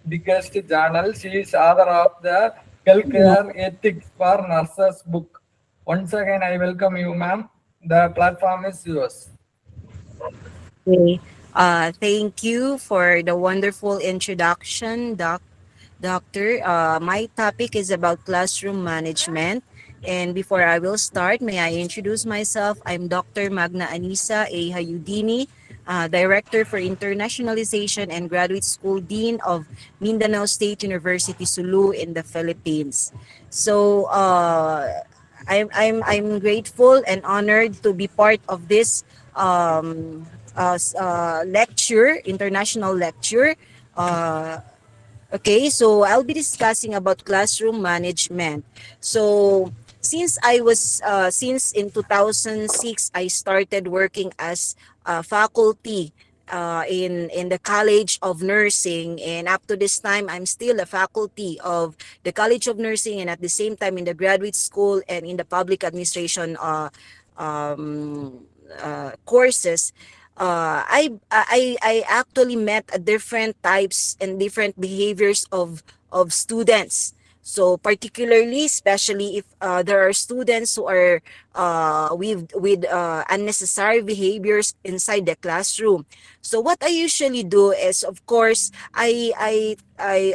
biggest journal. She is author of the Healthcare Ethics for Nurses book. Once again, I welcome you, ma'am. The platform is yours. Okay. Thank you for the wonderful introduction, Doctor. My topic is about classroom management. And before I will start, may I introduce myself? I'm Dr. Magna Anisa A. Hayudini, Director for Internationalization and Graduate School Dean of Mindanao State University, Sulu in the Philippines. So, I'm grateful and honored to be part of this lecture, international lecture. Uh, Okay, so I'll be discussing about classroom management. So since in 2006 I started working as a faculty in the College of Nursing, and up to this time I'm still a faculty of the College of Nursing, and at the same time in the graduate school and in the public administration courses. I actually met different types and different behaviors of students. So particularly, especially if there are students who are with unnecessary behaviors inside the classroom. So what I usually do is, of course, I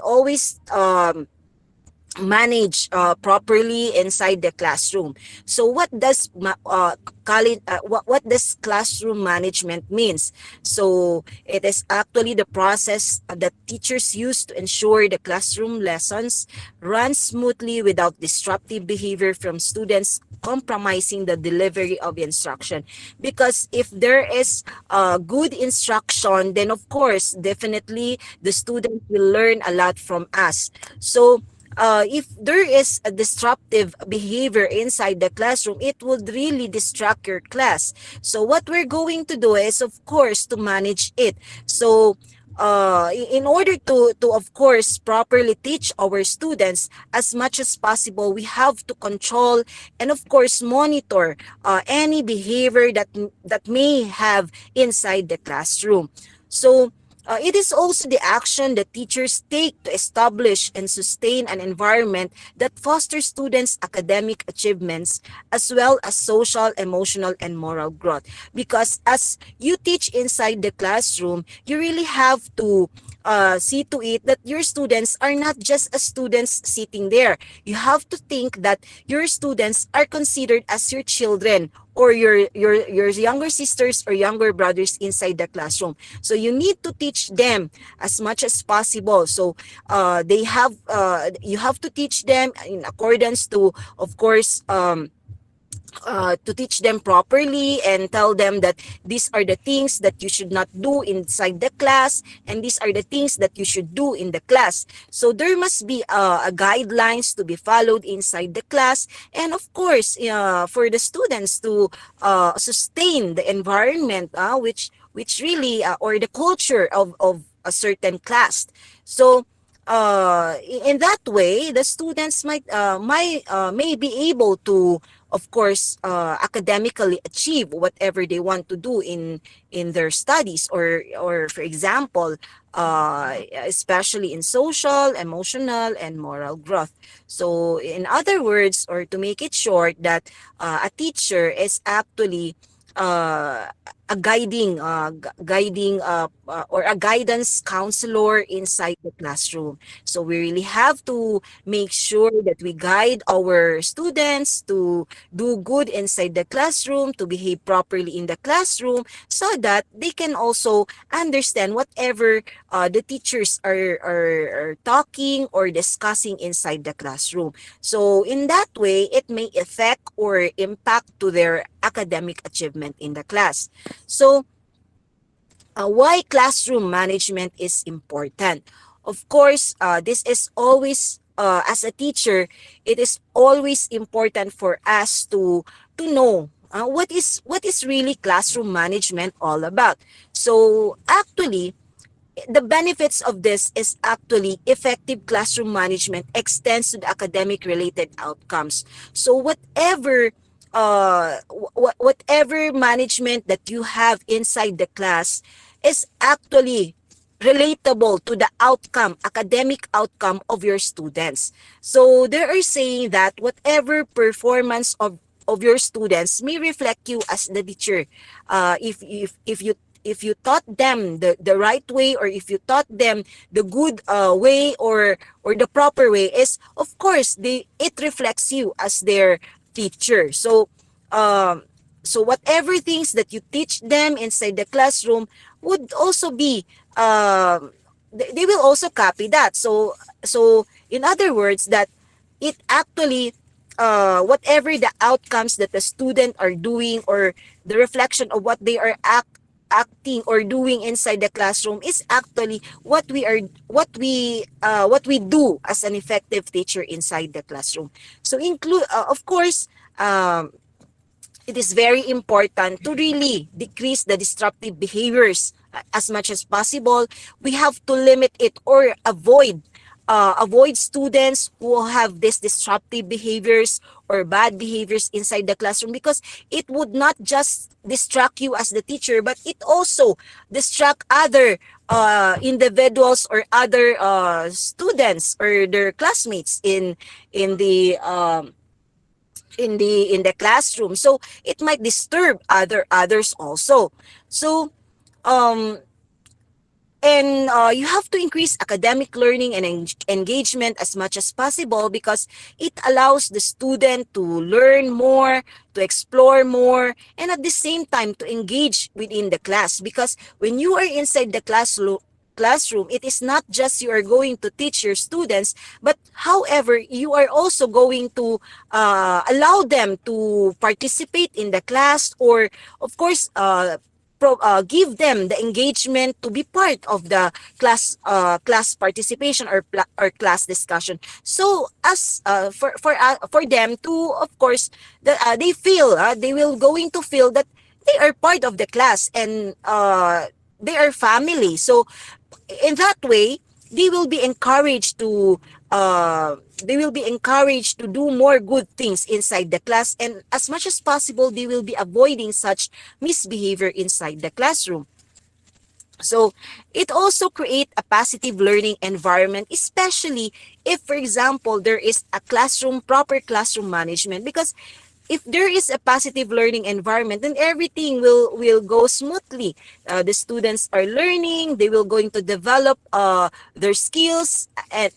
always manage properly inside the classroom. So what does classroom management means? So it is actually the process that teachers use to ensure the classroom lessons run smoothly without disruptive behavior from students compromising the delivery of instruction. Because if there is good instruction, then of course definitely the student will learn a lot from us. So if there is a disruptive behavior inside the classroom, it would really distract your class. So what we're going to do is, of course, to manage it. So in order to of course properly teach our students as much as possible, we have to control and of course monitor any behavior that may have inside the classroom. So it is also the action that teachers take to establish and sustain an environment that fosters students' academic achievements as well as social, emotional, and moral growth. Because as you teach inside the classroom, you really have to see to it that your students are not just as students sitting there. You have to think that your students are considered as your children or your younger sisters or younger brothers inside the classroom. So you need to teach them as much as possible. So you have to teach them in accordance to, of course, to teach them properly and tell them that these are the things that you should not do inside the class and these are the things that you should do in the class. So there must be a guidelines to be followed inside the class, and of course for the students to sustain the environment which really or the culture of a certain class. So in that way the students may be able to, of course, academically achieve whatever they want to do in their studies, or for example, especially in social, emotional, and moral growth. So in other words, or to make it short, that a teacher is actually a or a guidance counselor inside the classroom. So we really have to make sure that we guide our students to do good inside the classroom, to behave properly in the classroom, so that they can also understand whatever the teachers are talking or discussing inside the classroom. So in that way, it may affect or impact to their academic achievement in the class. So why classroom management is important? Of course, this is always, as a teacher, it is always important for us to know what is really classroom management all about. So actually, the benefits of this is actually effective classroom management extends to the academic related outcomes. So whatever management that you have inside the class is actually relatable to the outcome, academic outcome of your students. So they are saying that whatever performance of your students may reflect you as the teacher. If you taught them the right way, or if you taught them the good way, or the proper way, is of course it reflects you as their teacher. So whatever things that you teach them inside the classroom would also be they will also copy that. So in other words, that it actually whatever the outcomes that the student are doing, or the reflection of what they are acting or doing inside the classroom, is actually what we do as an effective teacher inside the classroom. So include of course, it is very important to really decrease the disruptive behaviors as much as possible. We have to limit it, or avoid students who have these disruptive behaviors or bad behaviors inside the classroom, because it would not just distract you as the teacher, but it also distract other individuals or other students or their classmates in the classroom. So it might disturb others also. So um and you have to increase academic learning and engagement as much as possible, because it allows the student to learn more, to explore more, and at the same time to engage within the class. Because when you are inside the classroom, it is not just you are going to teach your students, but however, you are also going to allow them to participate in the class, or of course, give them the engagement to be part of the class participation, or class discussion. So as for them to, of course, they will going to feel that they are part of the class, and they are family. So in that way, they will be encouraged to do more good things inside the class, and as much as possible they will be avoiding such misbehavior inside the classroom. So it also create a positive learning environment, especially if, for example, there is a proper classroom management. Because if there is a positive learning environment, then everything will go smoothly. The students are learning, they will going to develop their skills and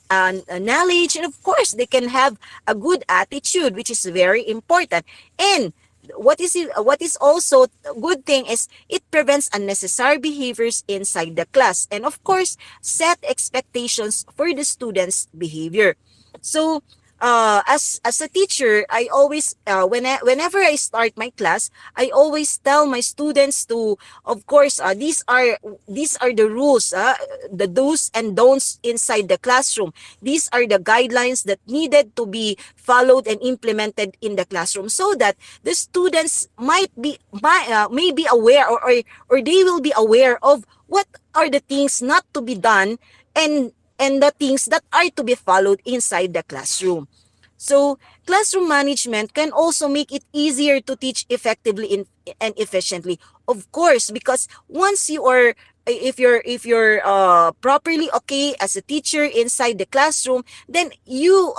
knowledge, and of course they can have a good attitude, which is very important. And what is also a good thing is it prevents unnecessary behaviors inside the class, and of course set expectations for the students' behavior. So as a teacher, I always whenever I start my class, I always tell my students to, of course, these are the rules, the do's and don'ts inside the classroom. These are the guidelines that needed to be followed and implemented in the classroom, so that the students may be aware, or they will be aware of what are the things not to be done, and the things that are to be followed inside the classroom. So classroom management can also make it easier to teach effectively and efficiently. Of course, because once you are, if you're properly okay as a teacher inside the classroom, then you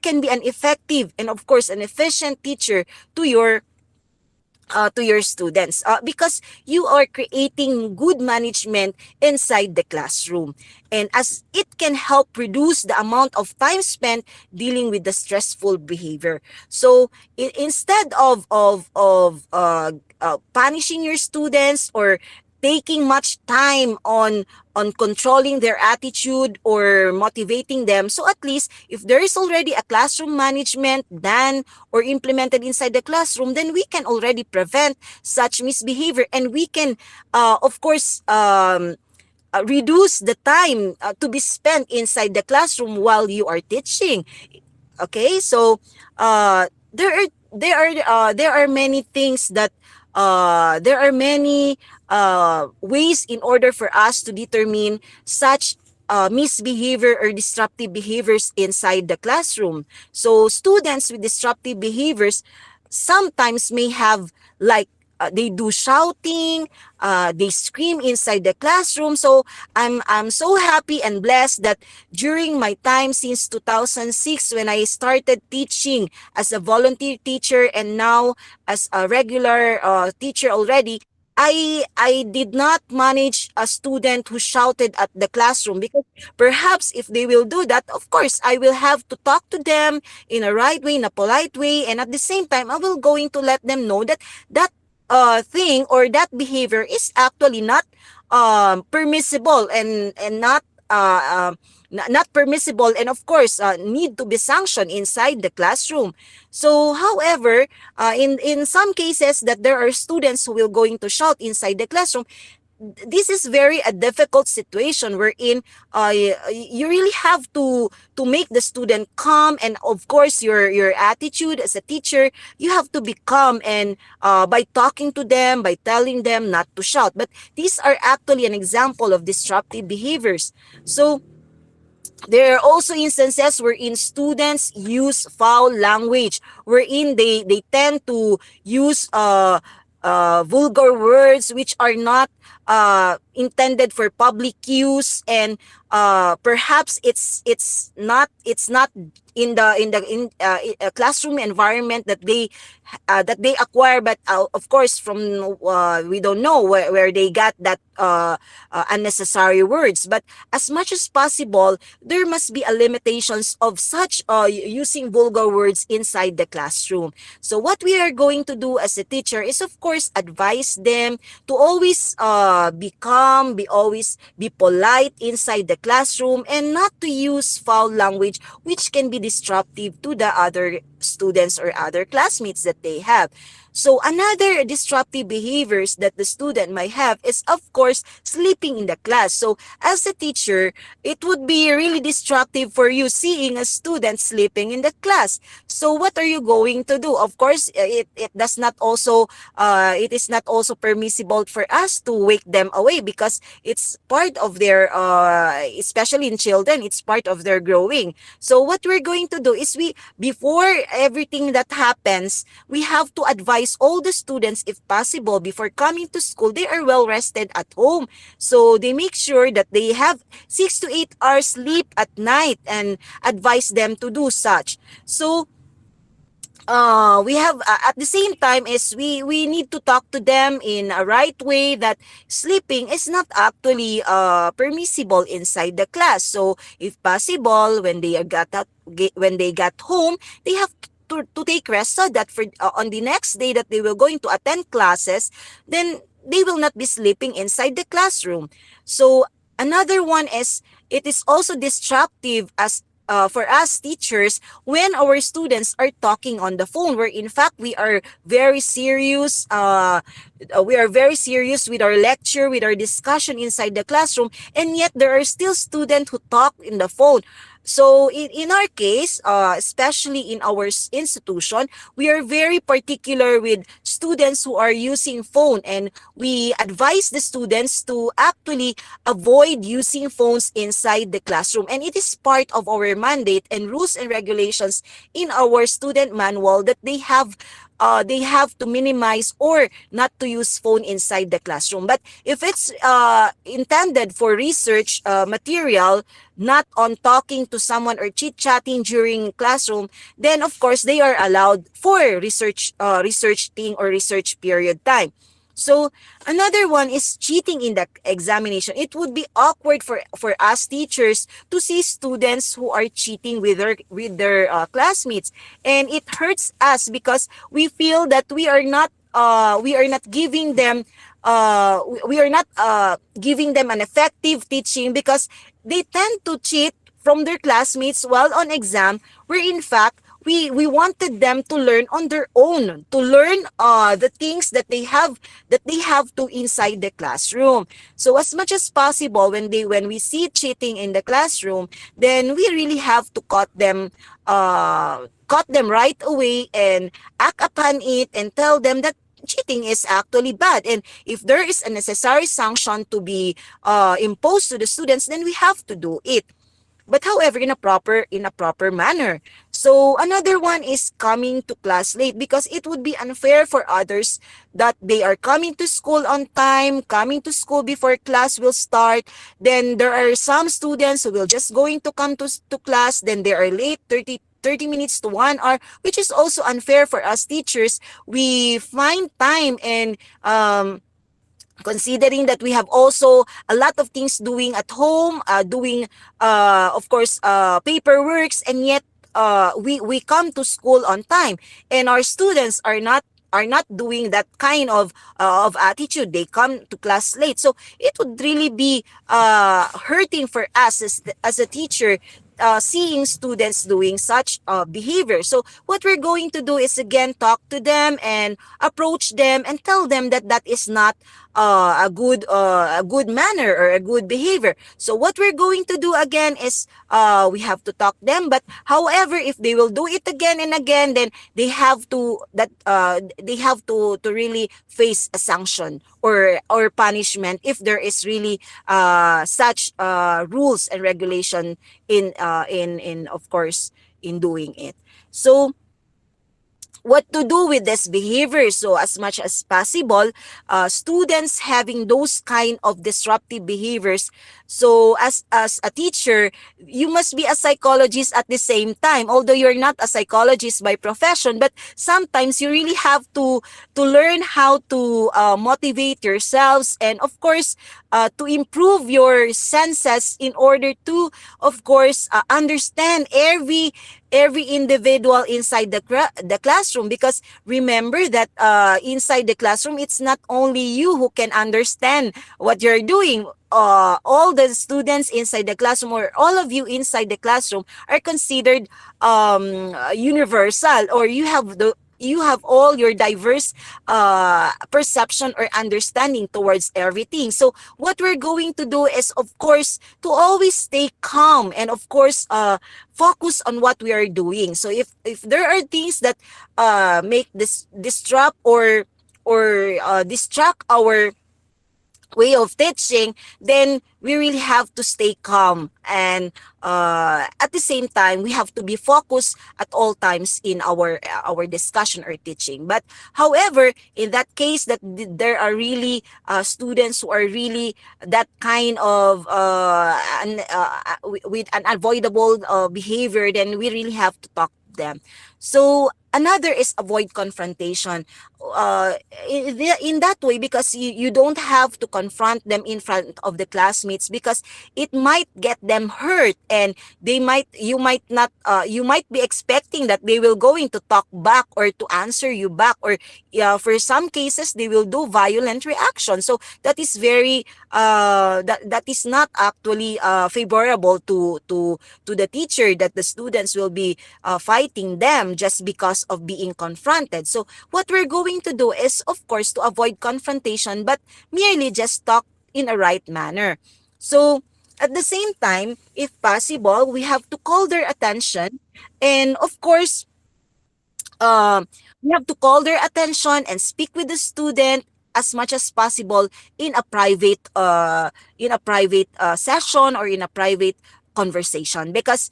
can be an effective and of course an efficient teacher to your students, because you are creating good management inside the classroom, and as it can help reduce the amount of time spent dealing with the stressful behavior. So instead of punishing your students or taking much time on controlling their attitude or motivating them, so at least if there is already a classroom management done or implemented inside the classroom, then we can already prevent such misbehavior, and we can of course reduce the time to be spent inside the classroom while you are teaching. Okay, so there are many things that there are many ways in order for us to determine such misbehavior or disruptive behaviors inside the classroom. So students with disruptive behaviors sometimes may have like they do shouting, they scream inside the classroom. So I'm so happy and blessed that during my time since 2006, when I started teaching as a volunteer teacher and now as a regular teacher already, I did not manage a student who shouted at the classroom, because perhaps if they will do that, of course I will have to talk to them in a right way, in a polite way, and at the same time I will going to let them know that that thing or that behavior is actually not permissible, and not not permissible, and of course need to be sanctioned inside the classroom. So however, in some cases that there are students who will going to shout inside the classroom, this is very a difficult situation wherein you really have to make the student calm, and of course your attitude as a teacher, you have to be calm, and by talking to them, by telling them not to shout. But these are actually an example of disruptive behaviors. So there are also instances wherein students use foul language, wherein they tend to use vulgar words which are not intended for public use, and perhaps it's not in a classroom environment that they acquire, but of course from we don't know where they got that unnecessary words. But as much as possible, there must be a limitations of such using vulgar words inside the classroom. So what we are going to do as a teacher is, of course, advise them to always be calm, always be polite inside the classroom, and not to use foul language which can be disruptive to the other students or other classmates that they have. So another disruptive behaviors that the student might have is, of course, sleeping in the class. So as a teacher, it would be really destructive for you seeing a student sleeping in the class. So what are you going to do? Of course, it does not also it is not also permissible for us to wake them away, because it's part of their especially in children, it's part of their growing. So what we're going to do is, before everything that happens, we have to advise all the students, if possible, before coming to school, they are well rested at home. So they make sure that they have 6 to 8 hours sleep at night, and advise them to do such. So we have at the same time is we need to talk to them in a right way, that sleeping is not actually permissible inside the class. So if possible, when they got home, they have to take rest, so that for on the next day that they will going to attend classes, then they will not be sleeping inside the classroom. So another one is, it is also destructive as for us teachers when our students are talking on the phone, where in fact we are very serious with our lecture, with our discussion inside the classroom, and yet there are still students who talk in the phone. So in our case, especially in our institution, we are very particular with students who are using phone, and we advise the students to actually avoid using phones inside the classroom. And it is part of our mandate and rules and regulations in our student manual that they have to minimize or not to use phone inside the classroom. But if it's intended for research material, not on talking to someone or chit-chatting during classroom, then of course they are allowed for researching or research period time. So another one is cheating in the examination. It would be awkward for us teachers to see students who are cheating with their classmates, and it hurts us because we feel that we are not giving them giving them an effective teaching, because they tend to cheat from their classmates while on exam, where in fact we wanted them to learn on their own, to learn the things that they have to inside the classroom. So as much as possible, when we see cheating in the classroom, then we really have to caught them right away and act upon it, and tell them that cheating is actually bad, and if there is a necessary sanction to be imposed to the students, then we have to do it. But however, in a proper manner. So another one is coming to class late, because it would be unfair for others that they are coming to school on time, coming to school before class will start. Then there are some students who will just going to come to class, then they are late 30 minutes to 1 hour, which is also unfair for us teachers. We find time and considering that we have also a lot of things doing at home, doing of course paperworks, and yet we come to school on time, and our students are not doing that kind of attitude. They come to class late, so it would really be hurting for us as a teacher, seeing students doing such behavior. So what we're going to do is again talk to them and approach them and tell them that that is not a good manner or a good behavior. So what we're going to do again is we have to talk them. But however, if they will do it again and again, then they have to really face a sanction or punishment if there is really such rules and regulation in of course in doing it. So what to do with this behavior? So as much as possible, students having those kind of disruptive behaviors, so as a teacher, you must be a psychologist at the same time, although you're not a psychologist by profession. But sometimes you really have to learn how to motivate yourselves, and of course to improve your senses in order to of course understand every individual inside the classroom. Because remember that inside the classroom, it's not only you who can understand what you're doing. All the students inside the classroom, or all of you inside the classroom, are considered universal, or you have all your diverse perception or understanding towards everything. So what we're going to do is, of course, to always stay calm and of course focus on what we are doing. So if there are things that make this disrupt or distract our way of teaching, then we really have to stay calm, and at the same time we have to be focused at all times in our discussion or teaching. But however, in that case that there are really students who are really that kind of with an unavoidable behavior, then we really have to talk to them. So another is avoid confrontation. In that way, because you don't have to confront them in front of the classmates, because it might get them hurt, and you might not you might be expecting that they will going to talk back or to answer you back, or for some cases they will do violent reaction. So that is very that is not actually favorable to the teacher, that the students will be fighting them just because of being confronted. So what we're going to do is, of course, to avoid confrontation, but merely just talk in a right manner. So at the same time, if possible, we have to call their attention, and of course we have to call their attention and speak with the student as much as possible in a private session, or in a private conversation. Because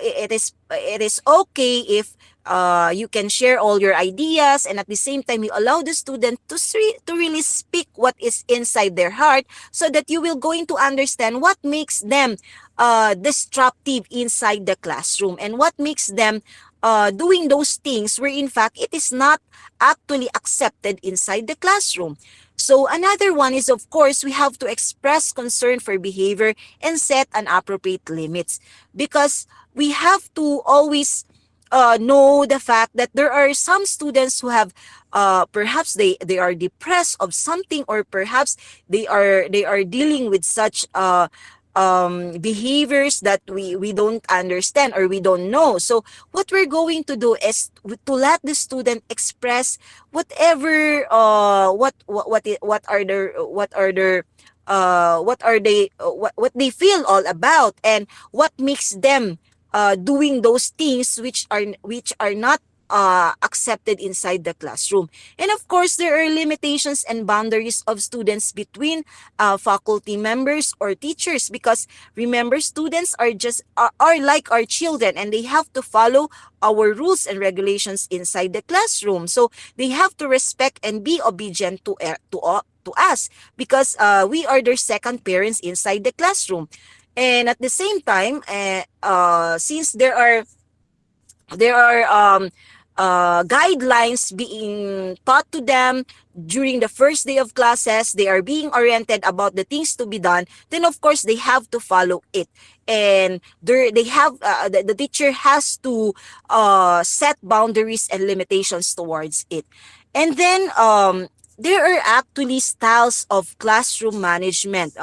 it is okay if you can share all your ideas, and at the same time you allow the student to really speak what is inside their heart, so that you will going to understand what makes them disruptive inside the classroom, and what makes them doing those things where in fact it is not actually accepted inside the classroom. So another one is, of course, we have to express concern for behavior and set an appropriate limits, because we have to always know the fact that there are some students who have perhaps they are depressed of something, or perhaps they are dealing with such behaviors that we don't understand or we don't know. So what we're going to do is to let the student express whatever what they feel all about, and what makes them doing those things which are not accepted inside the classroom. And of course, there are limitations and boundaries of students between faculty members or teachers, because remember, students are like our children, and they have to follow our rules and regulations inside the classroom. So they have to respect and be obedient to us, because we are their second parents inside the classroom. And at the same time, since there are guidelines being taught to them during the first day of classes, they are being oriented about the things to be done, then of course they have to follow it. And they have the teacher has to set boundaries and limitations towards it. And then there are actually styles of classroom management.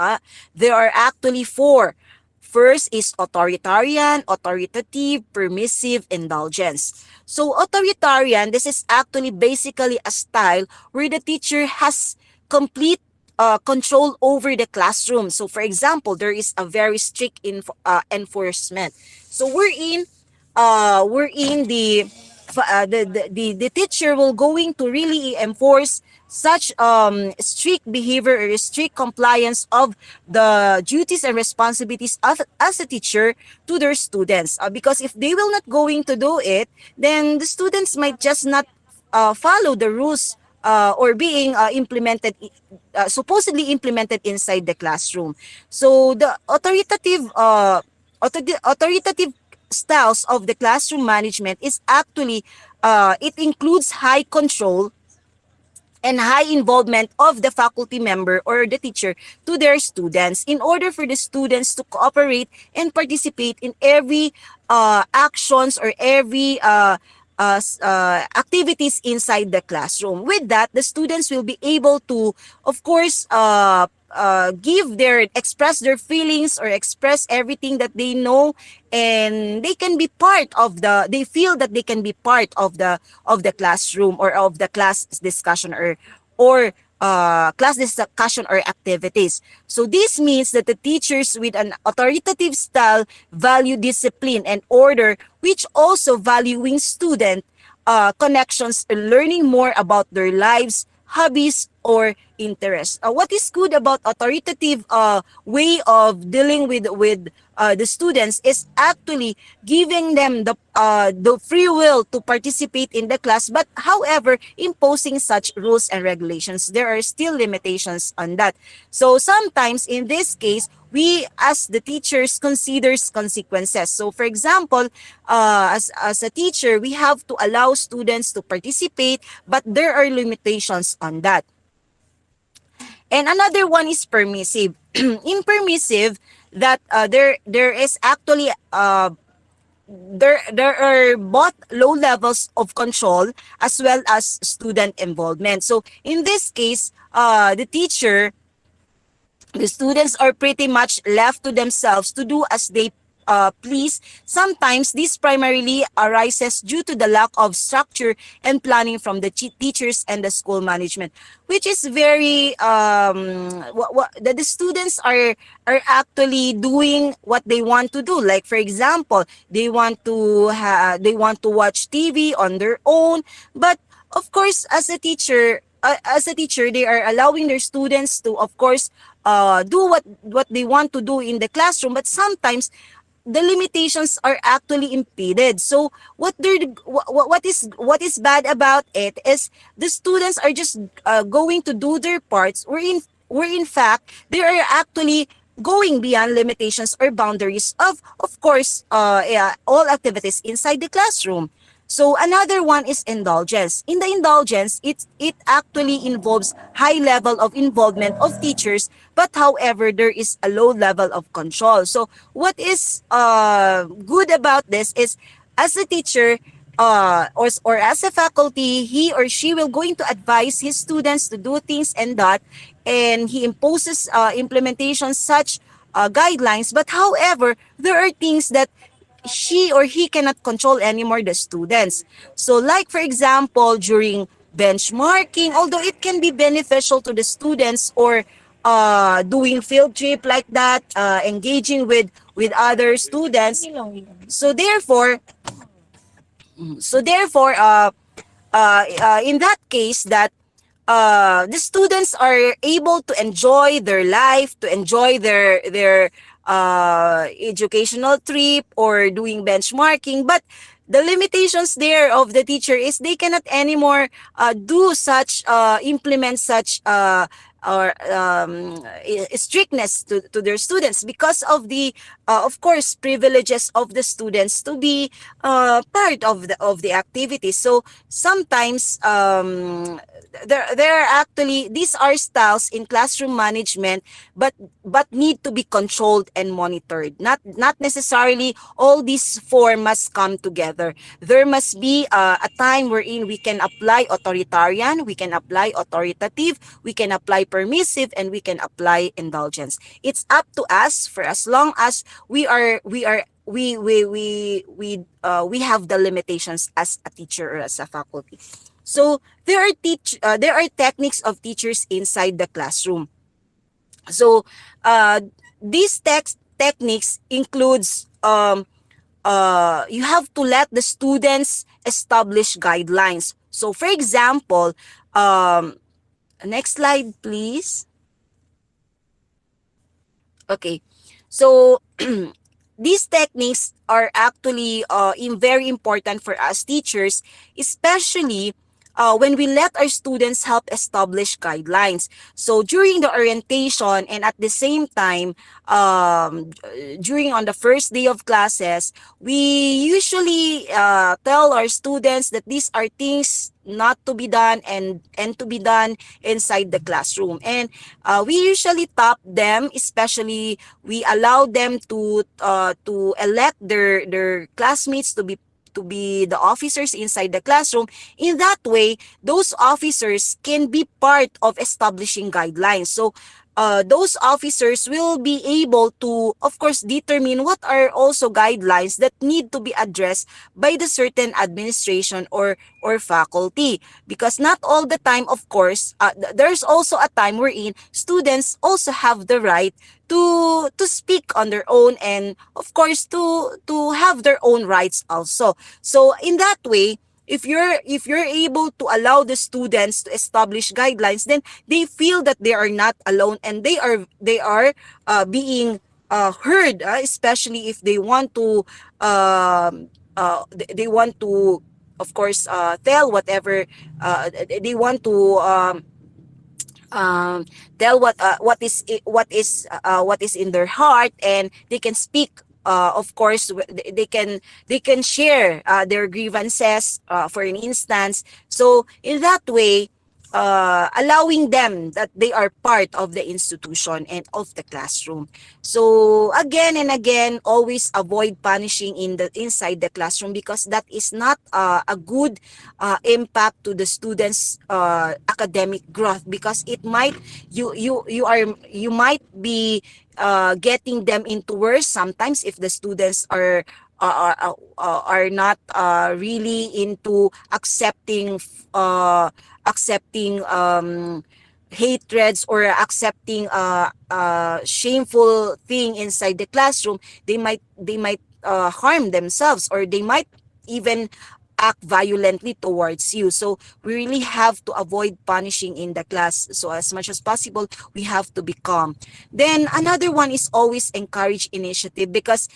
There are actually four. First is authoritarian, authoritative, permissive, indulgence. So authoritarian, this is actually basically a style where the teacher has complete control over the classroom. So for example, there is a very strict enforcement. So we're in the teacher will going to really enforce such strict behavior or strict compliance of the duties and responsibilities of, as a teacher to their students, because if they will not going to do it, then the students might just not follow the rules or being implemented, supposedly implemented inside the classroom. So the authoritative styles of the classroom management is actually it includes high control and high involvement of the faculty member or the teacher to their students in order for the students to cooperate and participate in every actions or every activities inside the classroom. With that, the students will be able to, of course, express their feelings or express everything that they know, and they can be part of they feel that they can be part of the classroom or of the class discussion or class discussion or activities. So this means that the teachers with an authoritative style value discipline and order, which also valuing student connections and learning more about their lives, hobbies, or interests. What is good about authoritative way of dealing with the students is actually giving them the free will to participate in the class, but however imposing such rules and regulations. There are still limitations on that. So sometimes in this case, we as the teachers considers consequences. So for example, as a teacher, we have to allow students to participate, but there are limitations on that. And another one is permissive. In permissive, that there is actually there are both low levels of control as well as student involvement. So in this case, the students are pretty much left to themselves to do as they please. Sometimes this primarily arises due to the lack of structure and planning from the teachers and the school management, which is very the students are actually doing what they want to do. Like for example, they want to watch TV on their own, but of course as a teacher, they are allowing their students to, of course, do what they want to do in the classroom, but sometimes the limitations are actually impeded. So what is bad about it is the students are just going to do their parts, where in fact they are actually going beyond limitations or boundaries of course all activities inside the classroom. So another one is indulgence. In the indulgence, it actually involves high level of involvement of teachers, but however, there is a low level of control. So what is good about this is, as a teacher or as a faculty, he or she will going to advise his students to do things and that, and he imposes implementation such guidelines. But however, there are things that she or he cannot control anymore the students. So like for example, during benchmarking, although it can be beneficial to the students, or doing field trip like that, engaging with other students. So therefore in that case, that the students are able to enjoy their life, to enjoy their educational trip or doing benchmarking, but the limitations there of the teacher is they cannot anymore implement such strictness to their students because of the of course privileges of the students to be part of the activity. So sometimes there are actually these are styles in classroom management, but need to be controlled and monitored. Not necessarily all these four must come together. There must be a time wherein we can apply authoritarian, we can apply authoritative, we can apply permissive, and we can apply indulgence. It's up to us, for as long as we have the limitations as a teacher or as a faculty. So there are techniques of teachers inside the classroom. So these techniques includes you have to let the students establish guidelines. So for example, next slide please. Okay, so these techniques are actually very important for us teachers, especially when we let our students help establish guidelines. So during the orientation and at the same time, during on the first day of classes, we usually tell our students that these are things not to be done and to be done inside the classroom. And we usually top them, especially we allow them to elect their classmates to be the officers inside the classroom. In that way, those officers can be part of establishing guidelines. So those officers will be able to, of course, determine what are also guidelines that need to be addressed by the certain administration or faculty. Because not all the time, of course, there's also a time wherein students also have the right to speak on their own, and of course to have their own rights also. So in that way, if you're able to allow the students to establish guidelines, then they feel that they are not alone, and they are being heard, especially if they want to they want to, of course, tell whatever they want to tell what is in their heart, and they can speak. Of course, they can share their grievances, for an instance. So in that way, allowing them that they are part of the institution and of the classroom. So again and again, always avoid punishing inside the classroom, because that is not a good impact to the students' academic growth, because it might you might be getting them into worse sometimes if the students are not really into accepting hatreds or accepting shameful thing inside the classroom. They might harm themselves, or they might even act violently towards you. So we really have to avoid punishing in the class. So as much as possible, we have to be calm. Then another one is always encourage initiative, because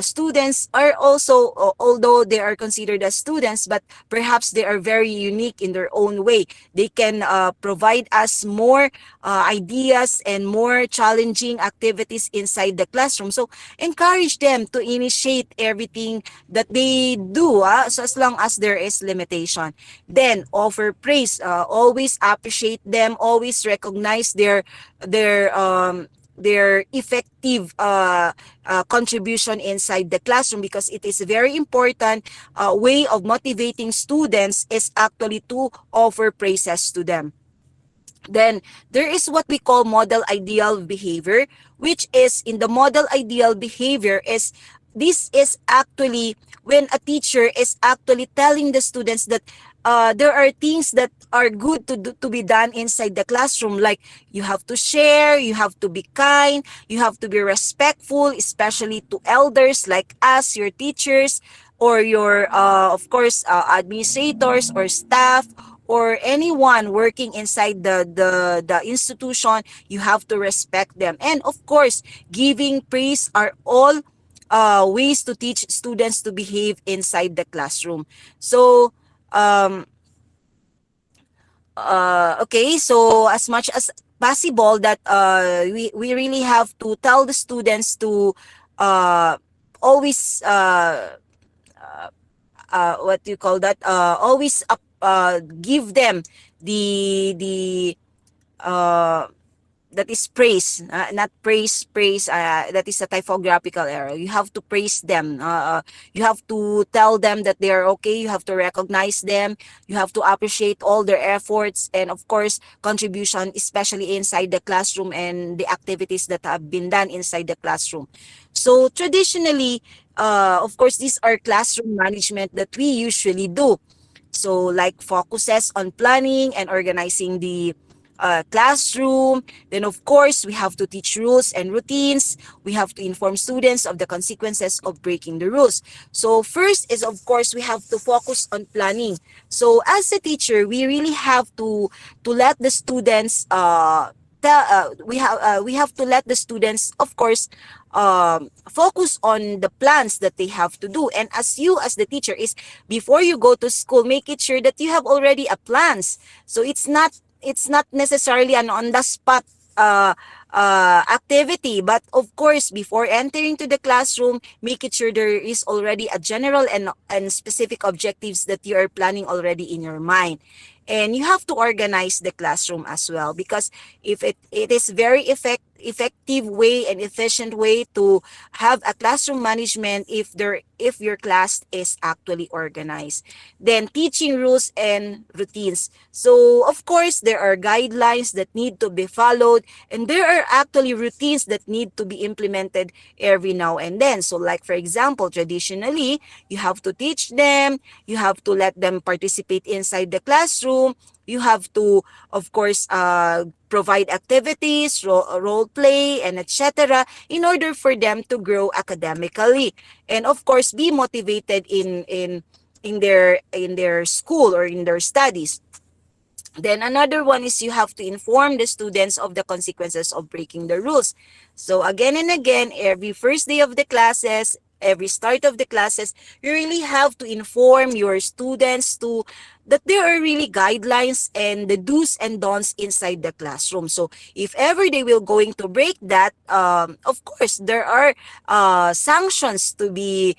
students are also, although they are considered as students, but perhaps they are very unique in their own way. They can provide us more ideas and more challenging activities inside the classroom. So encourage them to initiate everything that they do, so as long as there is limitation. Then offer praise, always appreciate them, always recognize their effective contribution inside the classroom, because it is a very important way of motivating students is actually to offer praises to them. Then there is what we call model ideal behavior, which is, in the model ideal behavior, is this is actually when a teacher is actually telling the students that there are things that are good to be done inside the classroom, like you have to share, you have to be kind, you have to be respectful, especially to elders like us, your teachers, or your of course administrators or staff, or anyone working inside the institution. You have to respect them. And of course, giving praise are all ways to teach students to behave inside the classroom. So okay, so as much as possible that we really have to tell the students to always what do you call that, always give them the uh, that is praise, not praise, that is a typographical error. You have to praise them. You have to tell them that they are okay. You have to recognize them. You have to appreciate all their efforts and of course contribution, especially inside the classroom and the activities that have been done inside the classroom. So traditionally, of course, these are classroom management that we usually do. So like focuses on planning and organizing the classroom. Then of course, we have to teach rules and routines. We have to inform students of the consequences of breaking the rules. So first is of course, we have to focus on planning. So as a teacher, we really have to let the students we have to let the students, of course, focus on the plans that they have to do. And as you as the teacher is, before you go to school, make it sure that you have already a plans. So it's not necessarily an on the spot activity, but of course before entering to the classroom, make it sure there is already a general and specific objectives that you are planning already in your mind. And you have to organize the classroom as well, because if it is very effective way and efficient way to have a classroom management if your class is actually organized. Then teaching rules and routines. So of course there are guidelines that need to be followed, and there are actually routines that need to be implemented every now and then. So like for example, traditionally you have to teach them, you have to let them participate inside the classroom, you have to of course provide activities, role play, and etc. in order for them to grow academically, and of course be motivated in their school or in their studies. Then another one is you have to inform the students of the consequences of breaking the rules. So again and again, every first day of the classes, every start of the classes, you really have to inform your students to that there are really guidelines and the do's and don'ts inside the classroom. So if ever they will going to break that, of course there are sanctions to be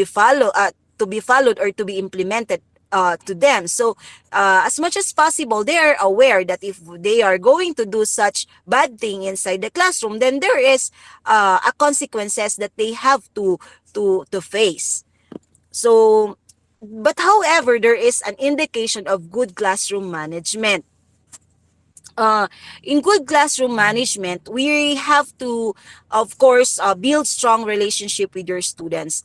followed or to be implemented to them. So as much as possible, they are aware that if they are going to do such bad thing inside the classroom, then there is a consequences that they have to face. So, but however, there is an indication of good classroom management. In good classroom management, we have to, of course, build strong relationship with your students.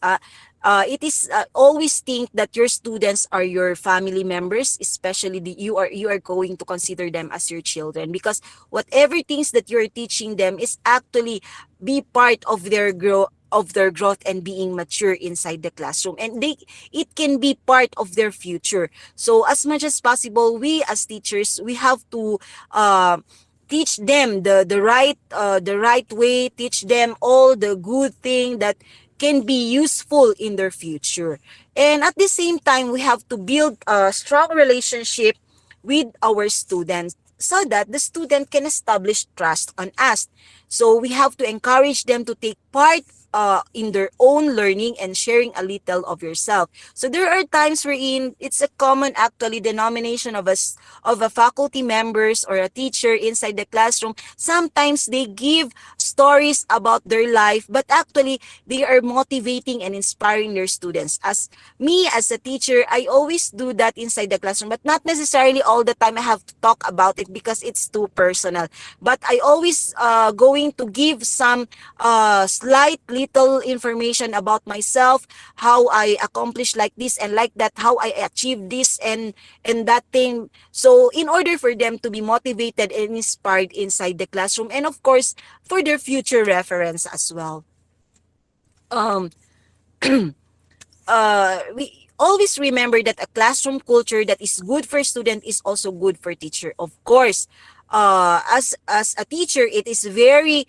It is always think that your students are your family members, especially you are going to consider them as your children, because whatever things that you're teaching them is actually be part of their growth and being mature inside the classroom, and it can be part of their future. So as much as possible, we as teachers, we have to teach them the right way, teach them all the good thing that can be useful in their future. And at the same time, we have to build a strong relationship with our students so that the student can establish trust on us. So we have to encourage them to take part in their own learning and sharing a little of yourself. So there are times wherein it's a common actually denomination of a faculty members or a teacher inside the classroom. Sometimes they give stories about their life, but actually they are motivating and inspiring their students. As me as a teacher, I always do that inside the classroom, but not necessarily all the time I have to talk about it because it's too personal. But I always going to give some slight little information about myself, how I accomplished like this and like that, how I achieved this and that thing. So in order for them to be motivated and inspired inside the classroom, and of course for their future reference as well. We always remember that a classroom culture that is good for student is also good for teacher. Of course, as a teacher, it is very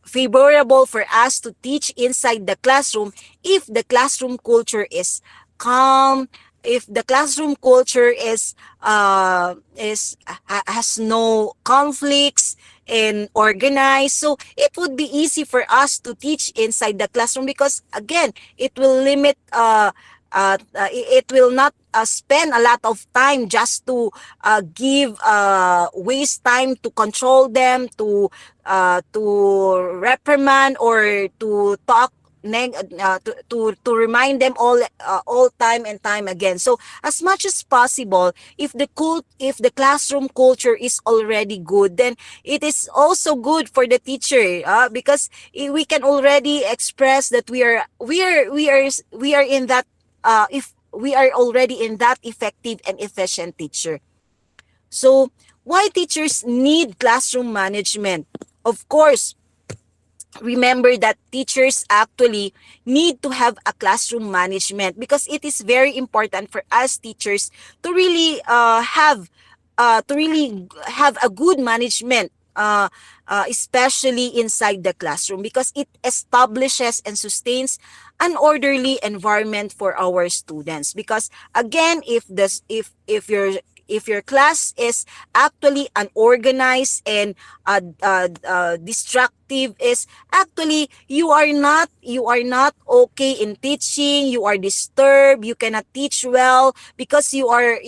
favorable for us to teach inside the classroom if the classroom culture is calm, the classroom culture has no conflicts and organized, so it would be easy for us to teach inside the classroom, because again, it will limit it will not spend a lot of time just to give waste time to control them, to reprimand or to talk to remind them all time and time again. So as much as possible, if the classroom culture is already good, then it is also good for the teacher, because we can already express that we are in that if we are already in that effective and efficient teacher. So why teachers need classroom management? Of course, remember that teachers actually need to have a classroom management, because it is very important for us teachers to really have a good management, especially inside the classroom, because it establishes and sustains an orderly environment for our students. Because again, if your class is actually unorganized and destructive, is actually you are not okay in teaching. You are disturbed, you cannot teach well, because you are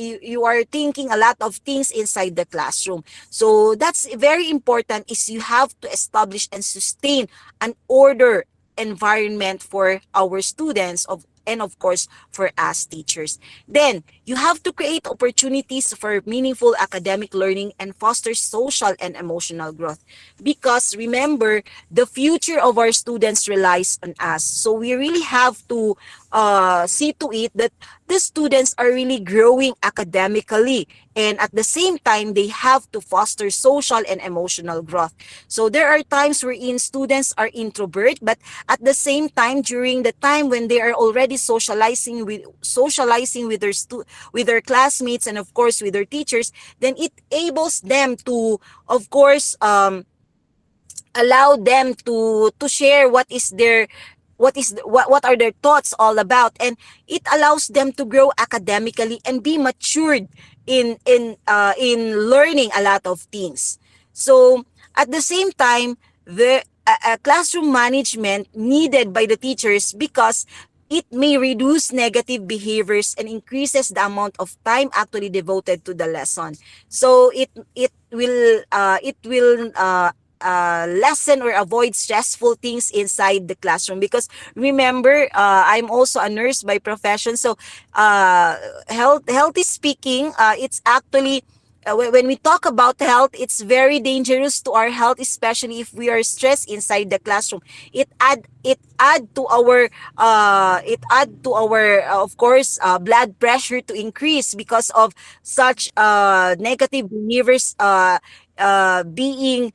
thinking a lot of things inside the classroom. So that's very important, is you have to establish and sustain an order environment for our students, and of course for us teachers. Then you have to create opportunities for meaningful academic learning and foster social and emotional growth, because remember, the future of our students relies on us. So we really have to see to it that the students are really growing academically, and at the same time they have to foster social and emotional growth. So there are times wherein students are introvert, but at the same time, during the time when they are already socializing with their classmates and of course with their teachers, then it enables them to, of course, allow them to share what are their thoughts all about, and it allows them to grow academically and be matured in learning a lot of things. So at the same time, the classroom management needed by the teachers, because it may reduce negative behaviors and increases the amount of time actually devoted to the lesson. So it will lessen or avoid stressful things inside the classroom. Because remember, I'm also a nurse by profession, so healthy speaking, it's actually when we talk about health, it's very dangerous to our health, especially if we are stressed inside the classroom. It add to our of course blood pressure to increase, because of such negative behaviors being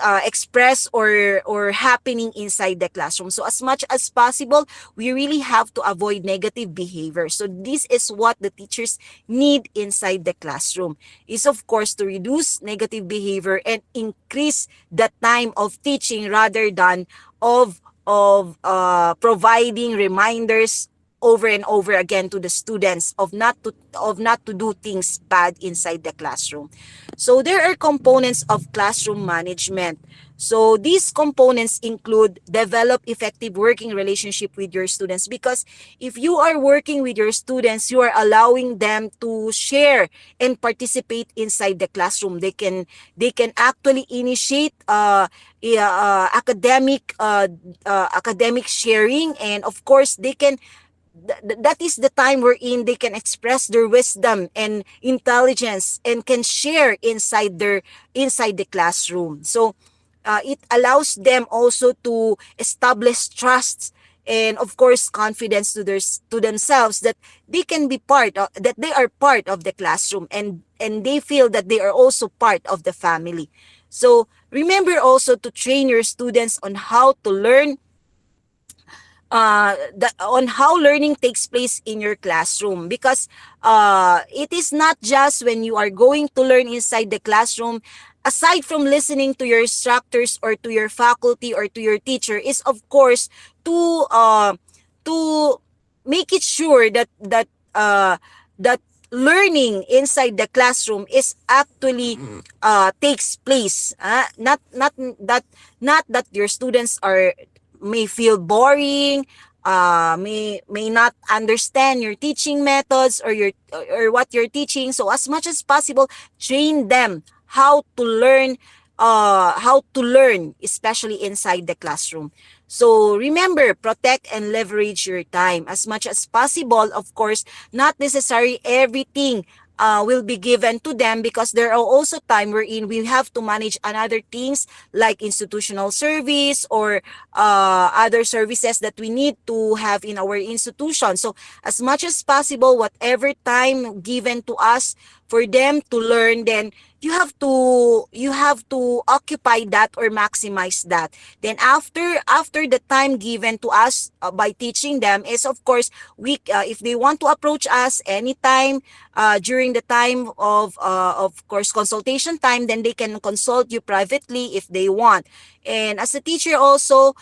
uh, expressed or happening inside the classroom. So as much as possible, we really have to avoid negative behavior. So this is what the teachers need inside the classroom, is of course to reduce negative behavior and increase the time of teaching, rather than of providing reminders over and over again to the students of not to do things bad inside the classroom. So there are components of classroom management. So these components include develop effective working relationship with your students, because if you are working with your students, you are allowing them to share and participate inside the classroom. They can actually initiate academic sharing, and of course they can that is the time wherein they can express their wisdom and intelligence and can share inside the classroom. So it allows them also to establish trust and of course confidence to themselves, that they can be that they are part of the classroom, and they feel that they are also part of the family. So remember also to train your students on how to learn, on how learning takes place in your classroom, because it is not just when you are going to learn inside the classroom. Aside from listening to your instructors or to your faculty or to your teacher, is of course to make it sure that learning inside the classroom is actually takes place. Not that your students are may feel boring, may not understand your teaching methods or your or what you're teaching. So as much as possible, train them how to learn, especially inside the classroom. So remember, protect and leverage your time as much as possible. Of course, not necessarily everything will be given to them, because there are also time wherein we have to manage another things like institutional service or other services that we need to have in our institution. So as much as possible, whatever time given to us for them to learn, then you have to occupy that or maximize that. Then after the time given to us by teaching them is, of course, we if they want to approach us anytime during the time of course consultation time, then they can consult you privately if they want. And as a teacher also,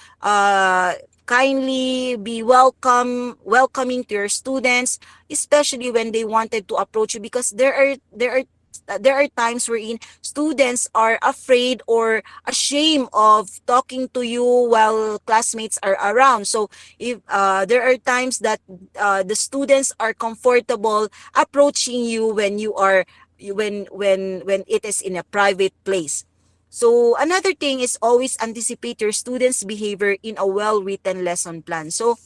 kindly be welcoming to your students, especially when they wanted to approach you, because there are times wherein students are afraid or ashamed of talking to you while classmates are around. So if there are times that the students are comfortable approaching you when you are when it is in a private place. So another thing is always anticipate your students' behavior in a well-written lesson plan. So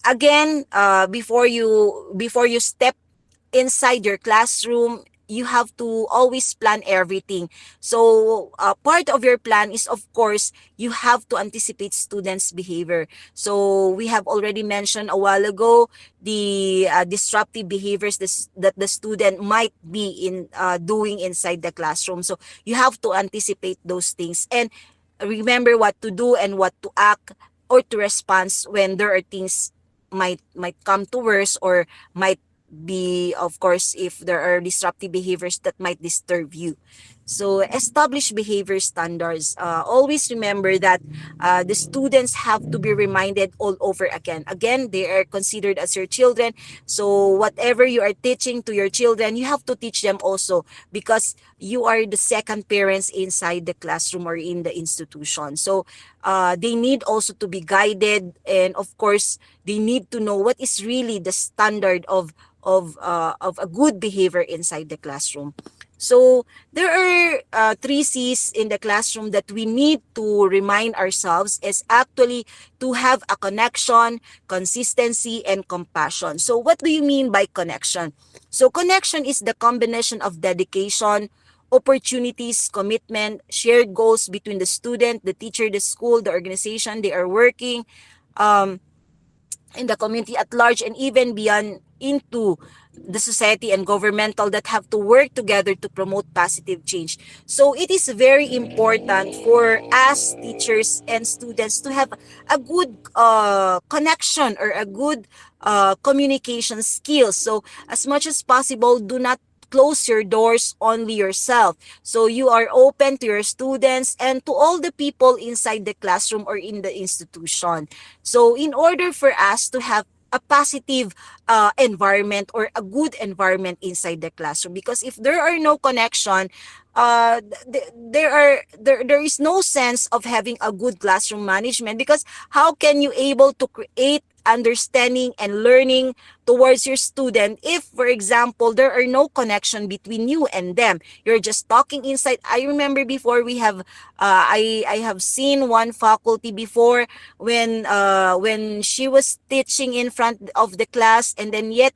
again, before you step inside your classroom, you have to always plan everything. So part of your plan is, of course, you have to anticipate students' behavior. So we have already mentioned a while ago the disruptive behaviors that the student might be in doing inside the classroom. So you have to anticipate those things and remember what to do and what to act or to respond when there are things might come to worse or might be, of course, if there are disruptive behaviors that might disturb you. So establish behavior standards. Always remember that the students have to be reminded all over again. Again, they are considered as your children. So whatever you are teaching to your children, you have to teach them also, because you are the second parents inside the classroom or in the institution. So they need also to be guided, and of course, they need to know what is really the standard of a good behavior inside the classroom. So there are 3 C's in the classroom that we need to remind ourselves is actually to have a connection, consistency, and compassion. So what do you mean by connection? So connection is the combination of dedication, opportunities, commitment, shared goals between the student, the teacher, the school, the organization they are working, in the community at large, and even beyond into the society and governmental that have to work together to promote positive change. So it is very important for us teachers and students to have a good connection or a good communication skills. So as much as possible, do not close your doors only yourself. So you are open to your students and to all the people inside the classroom or in the institution. So in order for us to have a positive environment or a good environment inside the classroom, because if there are no connection, there is no sense of having a good classroom management, because how can you able to create understanding and learning towards your student if, for example, there are no connection between you and them? You're just talking inside. I remember before we have I have seen one faculty before when she was teaching in front of the class, and then yet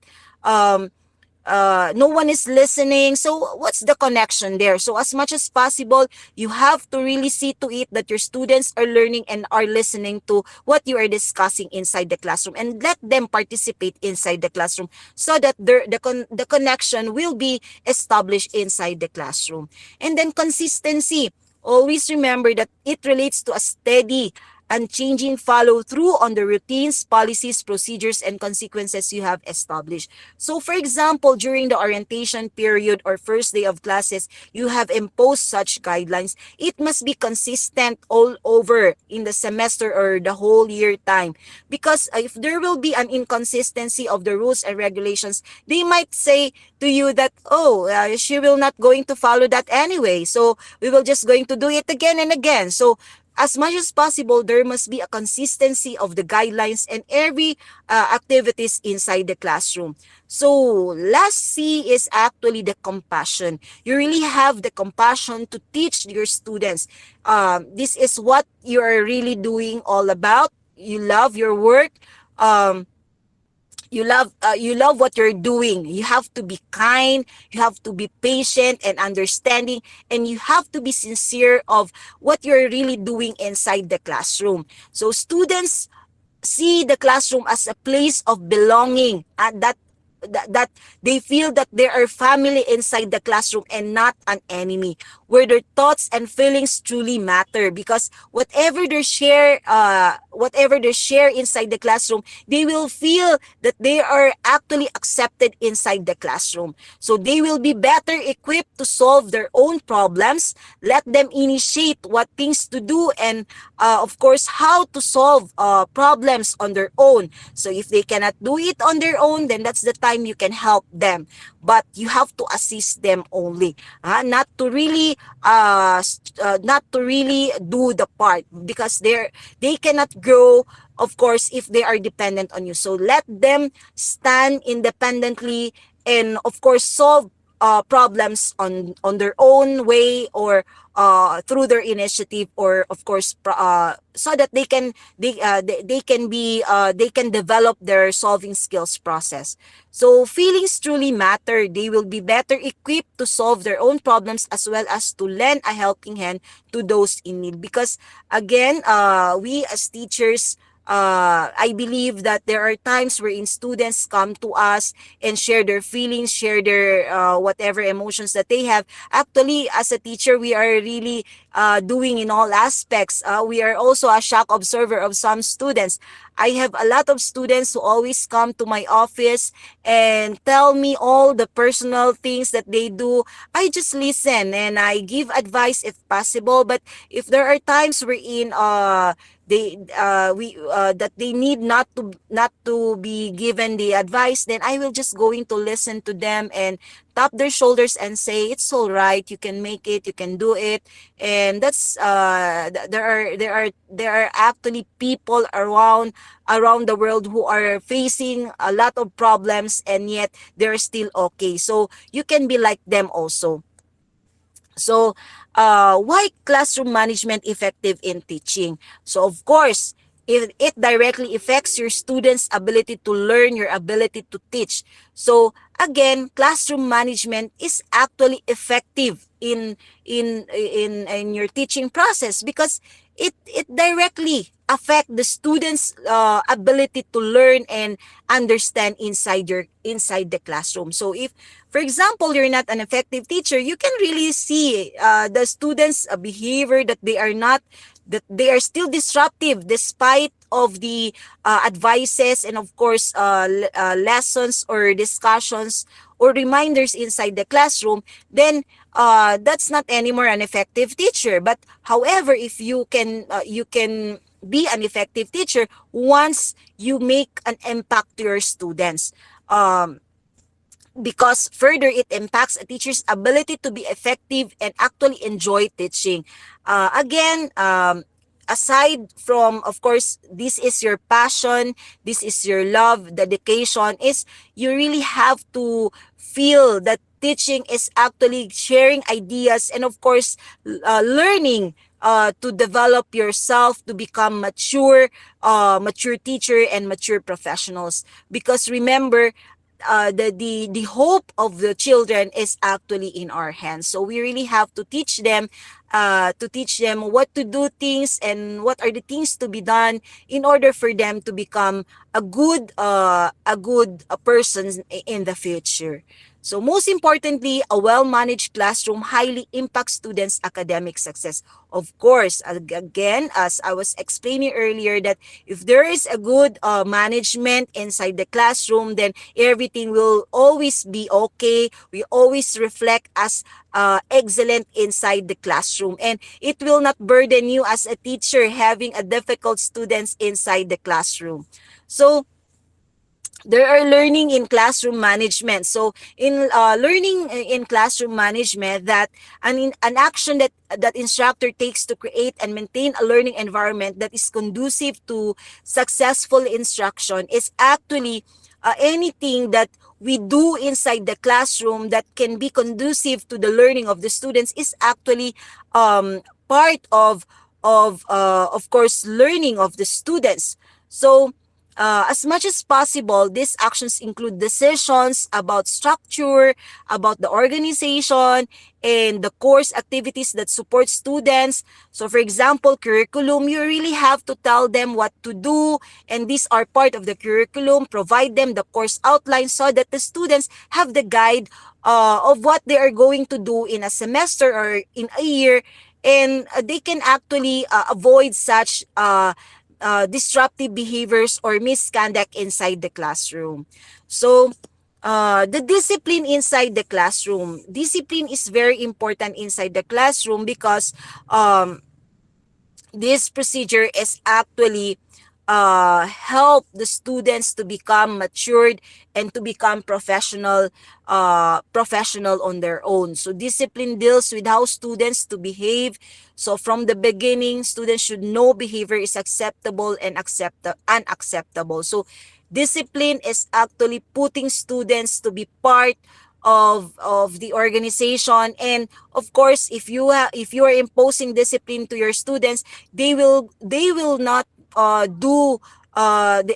no one is listening. So what's the connection there? So as much as possible, you have to really see to it that your students are learning and are listening to what you are discussing inside the classroom, and let them participate inside the classroom so that the connection will be established inside the classroom. And then consistency. Always remember that it relates to a steady unchanging follow through on the routines, policies, procedures, and consequences you have established. So for example, during the orientation period or first day of classes, you have imposed such guidelines. It must be consistent all over in the semester or the whole year time. Because if there will be an inconsistency of the rules and regulations, they might say to you that, oh, she will not going to follow that anyway. So we will just going to do it again and again. So as much as possible, there must be a consistency of the guidelines and every activities inside the classroom. So last C is actually the compassion. You really have the compassion to teach your students. This is what you are really doing all about. You love your work. You love what you're doing. You have to be kind, you have to be patient and understanding, and you have to be sincere of what you're really doing inside the classroom. So students see the classroom as a place of belonging, and that they feel that they are family inside the classroom and not an enemy, where their thoughts and feelings truly matter, because whatever they share inside the classroom, they will feel that they are actually accepted inside the classroom. So they will be better equipped to solve their own problems. Let them initiate what things to do, and of course how to solve problems on their own. So if they cannot do it on their own, then that's the time you can help them, but you have to assist them only, not to really do the part, because they cannot grow, of course, if they are dependent on you. So let them stand independently and of course solve problems on their own way, or through their initiative, or of course so that they can develop their solving skills process. So feelings truly matter. They will be better equipped to solve their own problems as well as to lend a helping hand to those in need. Because again, we as teachers, I believe that there are times wherein students come to us and share their feelings, share their whatever emotions that they have. Actually, as a teacher, we are really doing in all aspects. We are also a shock observer of some students. I have a lot of students who always come to my office and tell me all the personal things that they do. I just listen and I give advice if possible. But if there are times wherein that they need not to be given the advice, then I will just going to listen to them and tap their shoulders and say, it's all right, you can make it, you can do it. And that's there are actually people around the world who are facing a lot of problems, and yet they're still okay. So you can be like them also. So why classroom management effective in teaching? So of course, it directly affects your students' ability to learn, your ability to teach. So again, classroom management is actually effective in your teaching process, because it directly affect the students' ability to learn and understand inside the classroom. So if, for example, you're not an effective teacher, you can really see the students' behavior, that they are still disruptive despite of the advices and of course lessons or discussions or reminders inside the classroom. Then that's not anymore an effective teacher. But however, if you can be an effective teacher once you make an impact to your students, because further it impacts a teacher's ability to be effective and actually enjoy teaching. Again, aside from, of course, this is your passion, this is your love, dedication, is you really have to feel that teaching is actually sharing ideas and of course learning to develop yourself to become mature teacher and mature professionals. Because remember, the hope of the children is actually in our hands. So we really have to teach them what to do things and what are the things to be done in order for them to become a good person in the future. So most importantly, a well-managed classroom highly impacts students' academic success. Of course, again, as I was explaining earlier, that if there is a good management inside the classroom, then everything will always be okay. We always reflect as excellent inside the classroom, and it will not burden you as a teacher having a difficult students inside the classroom. So there are learning in classroom management. So in learning in classroom management, that an action that instructor takes to create and maintain a learning environment that is conducive to successful instruction is actually anything that we do inside the classroom that can be conducive to the learning of the students is actually part of course learning of the students. So as much as possible, these actions include decisions about structure, about the organization, and the course activities that support students. So for example, curriculum, you really have to tell them what to do, and these are part of the curriculum. Provide them the course outline so that the students have the guide of what they are going to do in a semester or in a year, and they can actually avoid such disruptive behaviors or misconduct inside the classroom. So, the discipline inside the classroom. Discipline is very important inside the classroom because this procedure is actually help the students to become matured and to become professional on their own. So discipline deals with how students to behave. So from the beginning, students should know behavior is acceptable and unacceptable. So discipline is actually putting students to be part of the organization, and of course if you are imposing discipline to your students, they will not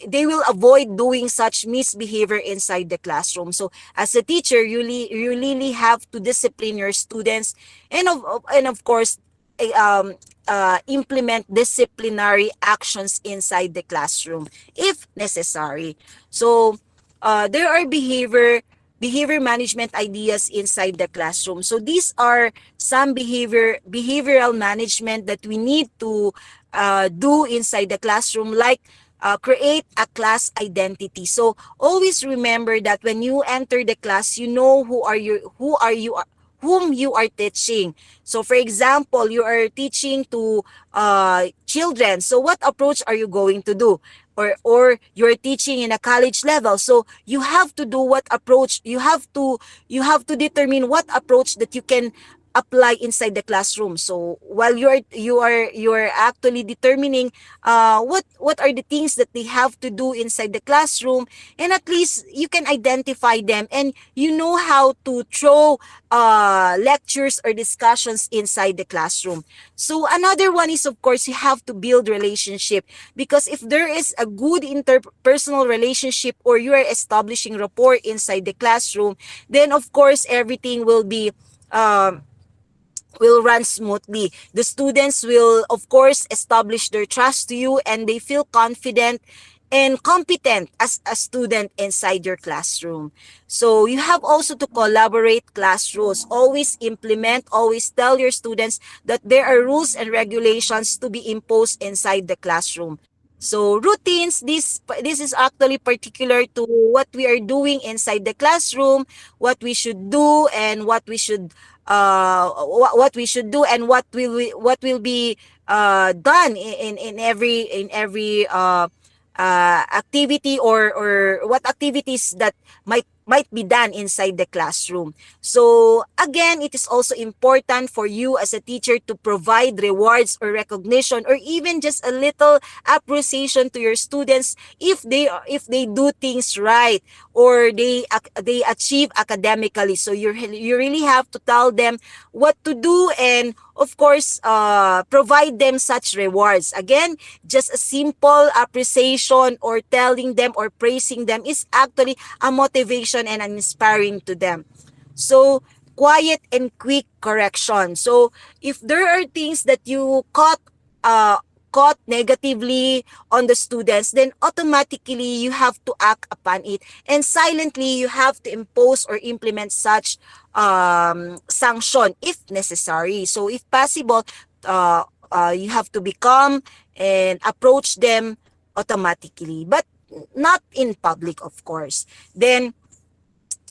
they will avoid doing such misbehavior inside the classroom. So as a teacher, you really have to discipline your students, and of course implement disciplinary actions inside the classroom if necessary. So there are behavior management ideas inside the classroom. So these are some behavioral management that we need to do inside the classroom, like create a class identity. So always remember that when you enter the class, you know whom you are teaching. So for example, you are teaching to children. So what approach are you going to do? Or you're teaching in a college level. So you have to do what approach. You have to determine what approach that you can apply inside the classroom. So while you are actually determining what are the things that they have to do inside the classroom, and at least you can identify them, and you know how to throw lectures or discussions inside the classroom. So another one is, of course, you have to build relationship, because if there is a good interpersonal relationship, or you are establishing rapport inside the classroom, then of course everything will run smoothly. The students will, of course, establish their trust to you, and they feel confident and competent as a student inside your classroom. So you have also to collaborate class rules. Always implement, always tell your students that there are rules and regulations to be imposed inside the classroom. So routines, this is actually particular to what we are doing inside the classroom, what we should do, and what we should do, and what will be done in every activity, or what activities that might be done inside the classroom. So again, it is also important for you as a teacher to provide rewards or recognition, or even just a little appreciation to your students if they do things right, or they achieve academically. So you really have to tell them what to do, and of course provide them such rewards. Again, just a simple appreciation or telling them or praising them is actually a motivation and an inspiring to them. So quiet and quick correction. So if there are things that you caught caught negatively on the students, then automatically you have to act upon it, and silently you have to impose or implement such sanction if necessary. So if possible, you have to be calm and approach them automatically, but not in public, of course. Then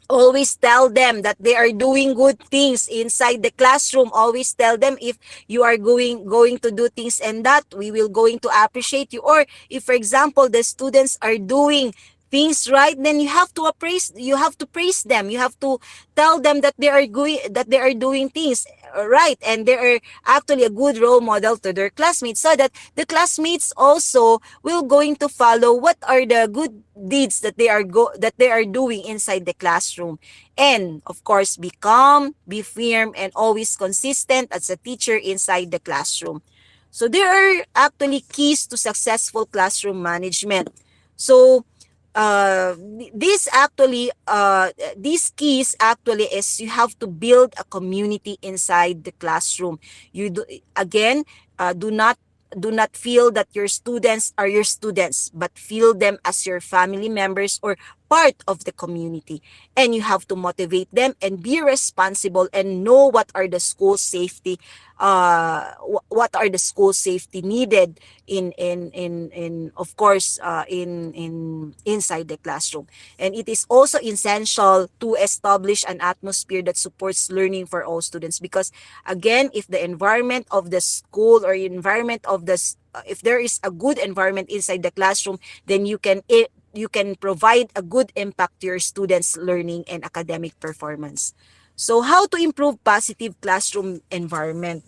always tell them that they are doing good things inside the classroom. Always tell them if you are going to do things and that we will going to appreciate you. Or if, for example, the students are doing things right, then you have to praise them. You have to tell them that they are doing things right, and they are actually a good role model to their classmates, so that the classmates also will going to follow what are the good deeds that they are doing inside the classroom. And of course, be calm, be firm, and always consistent as a teacher inside the classroom. So there are actually keys to successful classroom management. So these keys actually is you have to build a community inside the classroom. Again, do not feel that your students are your students, but feel them as your family members or part of the community. And you have to motivate them and be responsible and know what are the school safety needed in of course in inside the classroom. And it is also essential to establish an atmosphere that supports learning for all students, because again, if the environment of the school or environment of if there is a good environment inside the classroom, then you can provide a good impact to your students' learning and academic performance. So how to improve positive classroom environment?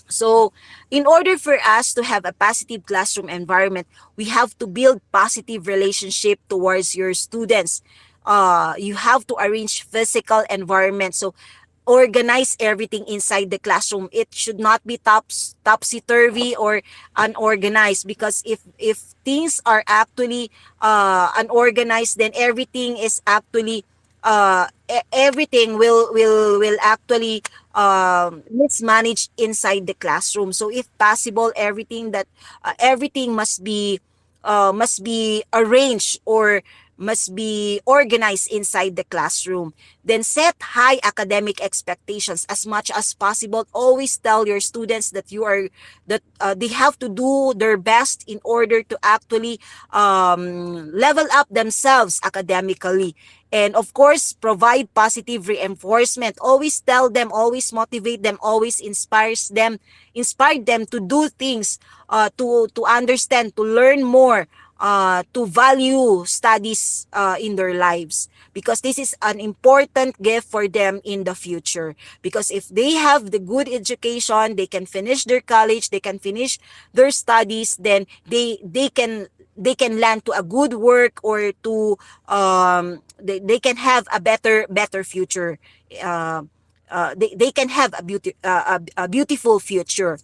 So in order for us to have a positive classroom environment, we have to build positive relationship towards your students. You have to arrange physical environment. So organize everything inside the classroom. It should not be topsy-turvy or unorganized, because if things are actually unorganized, then everything is actually everything will actually mismanaged inside the classroom. So if possible, everything must be arranged or must be organized inside the classroom. Then set high academic expectations as much as possible. Always tell your students that they have to do their best in order to actually level up themselves academically. And of course, provide positive reinforcement. Always tell them, always motivate them, always inspire them to do things, to understand, to learn more, to value studies in their lives, because this is an important gift for them in the future. Because if they have the good education, they can finish their college, they can finish their studies, then they can land to a good work, or to they can have a better future. They can have a beautiful future.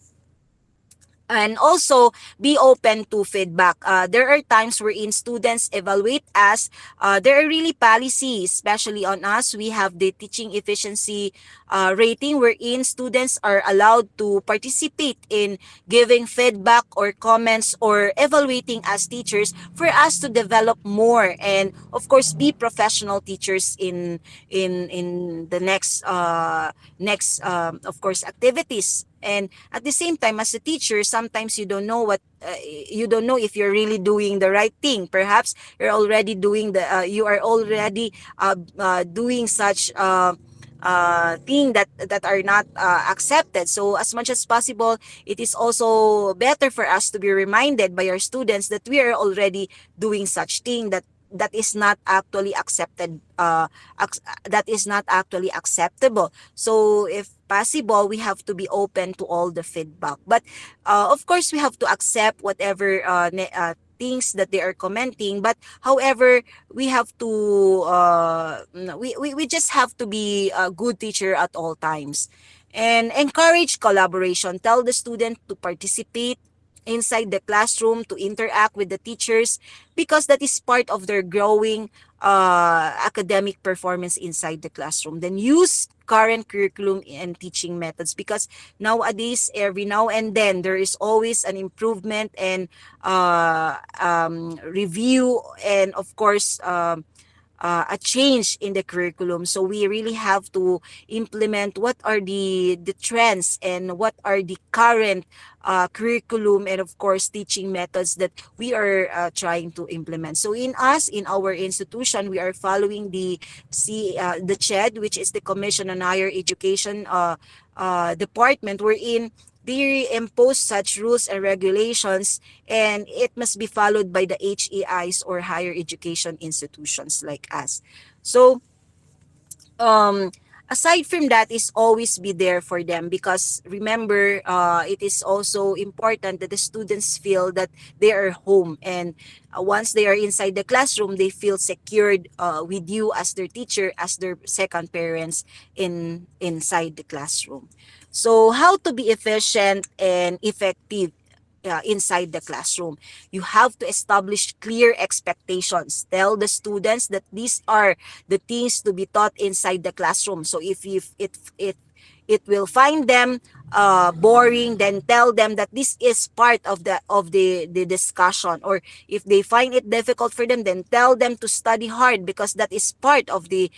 And also be open to feedback. There are times wherein students evaluate us. There are really policies, especially on us. We have the teaching efficiency rating, wherein students are allowed to participate in giving feedback or comments or evaluating as teachers, for us to develop more and of course be professional teachers in the next of course activities. And at the same time, as a teacher, sometimes you don't know you don't know if you're really doing the right thing. Perhaps you're already doing you are already doing such thing that are not accepted. So as much as possible, it is also better for us to be reminded by our students that we are already doing such thing that is not actually accepted, that is not actually acceptable. So if possible, we have to be open to all the feedback. But of course, we have to accept whatever things that they are commenting. But however, we have to we just have to be a good teacher at all times. And encourage collaboration. Tell the student to participate inside the classroom to interact with the teachers, because that is part of their growing academic performance inside the classroom. Then use current curriculum and teaching methods, because nowadays, every now and then, there is always an improvement and review, and of course a change in the curriculum. So we really have to implement what are the trends and what are the current curriculum and of course teaching methods that we are trying to implement. So in our institution, we are following the CHED, which is the Commission on Higher Education department, wherein they impose such rules and regulations, and it must be followed by the HEIs or higher education institutions like us. So aside from that, is always be there for them, because remember, it is also important that the students feel that they are home, and once they are inside the classroom, they feel secured with you as their teacher, as their second parents inside the classroom. So how to be efficient and effective inside the classroom? You have to establish clear expectations. Tell the students that these are the things to be taught inside the classroom. So if it will find them boring, then tell them that this is part of the discussion. Or if they find it difficult for them, then tell them to study hard, because that is part of the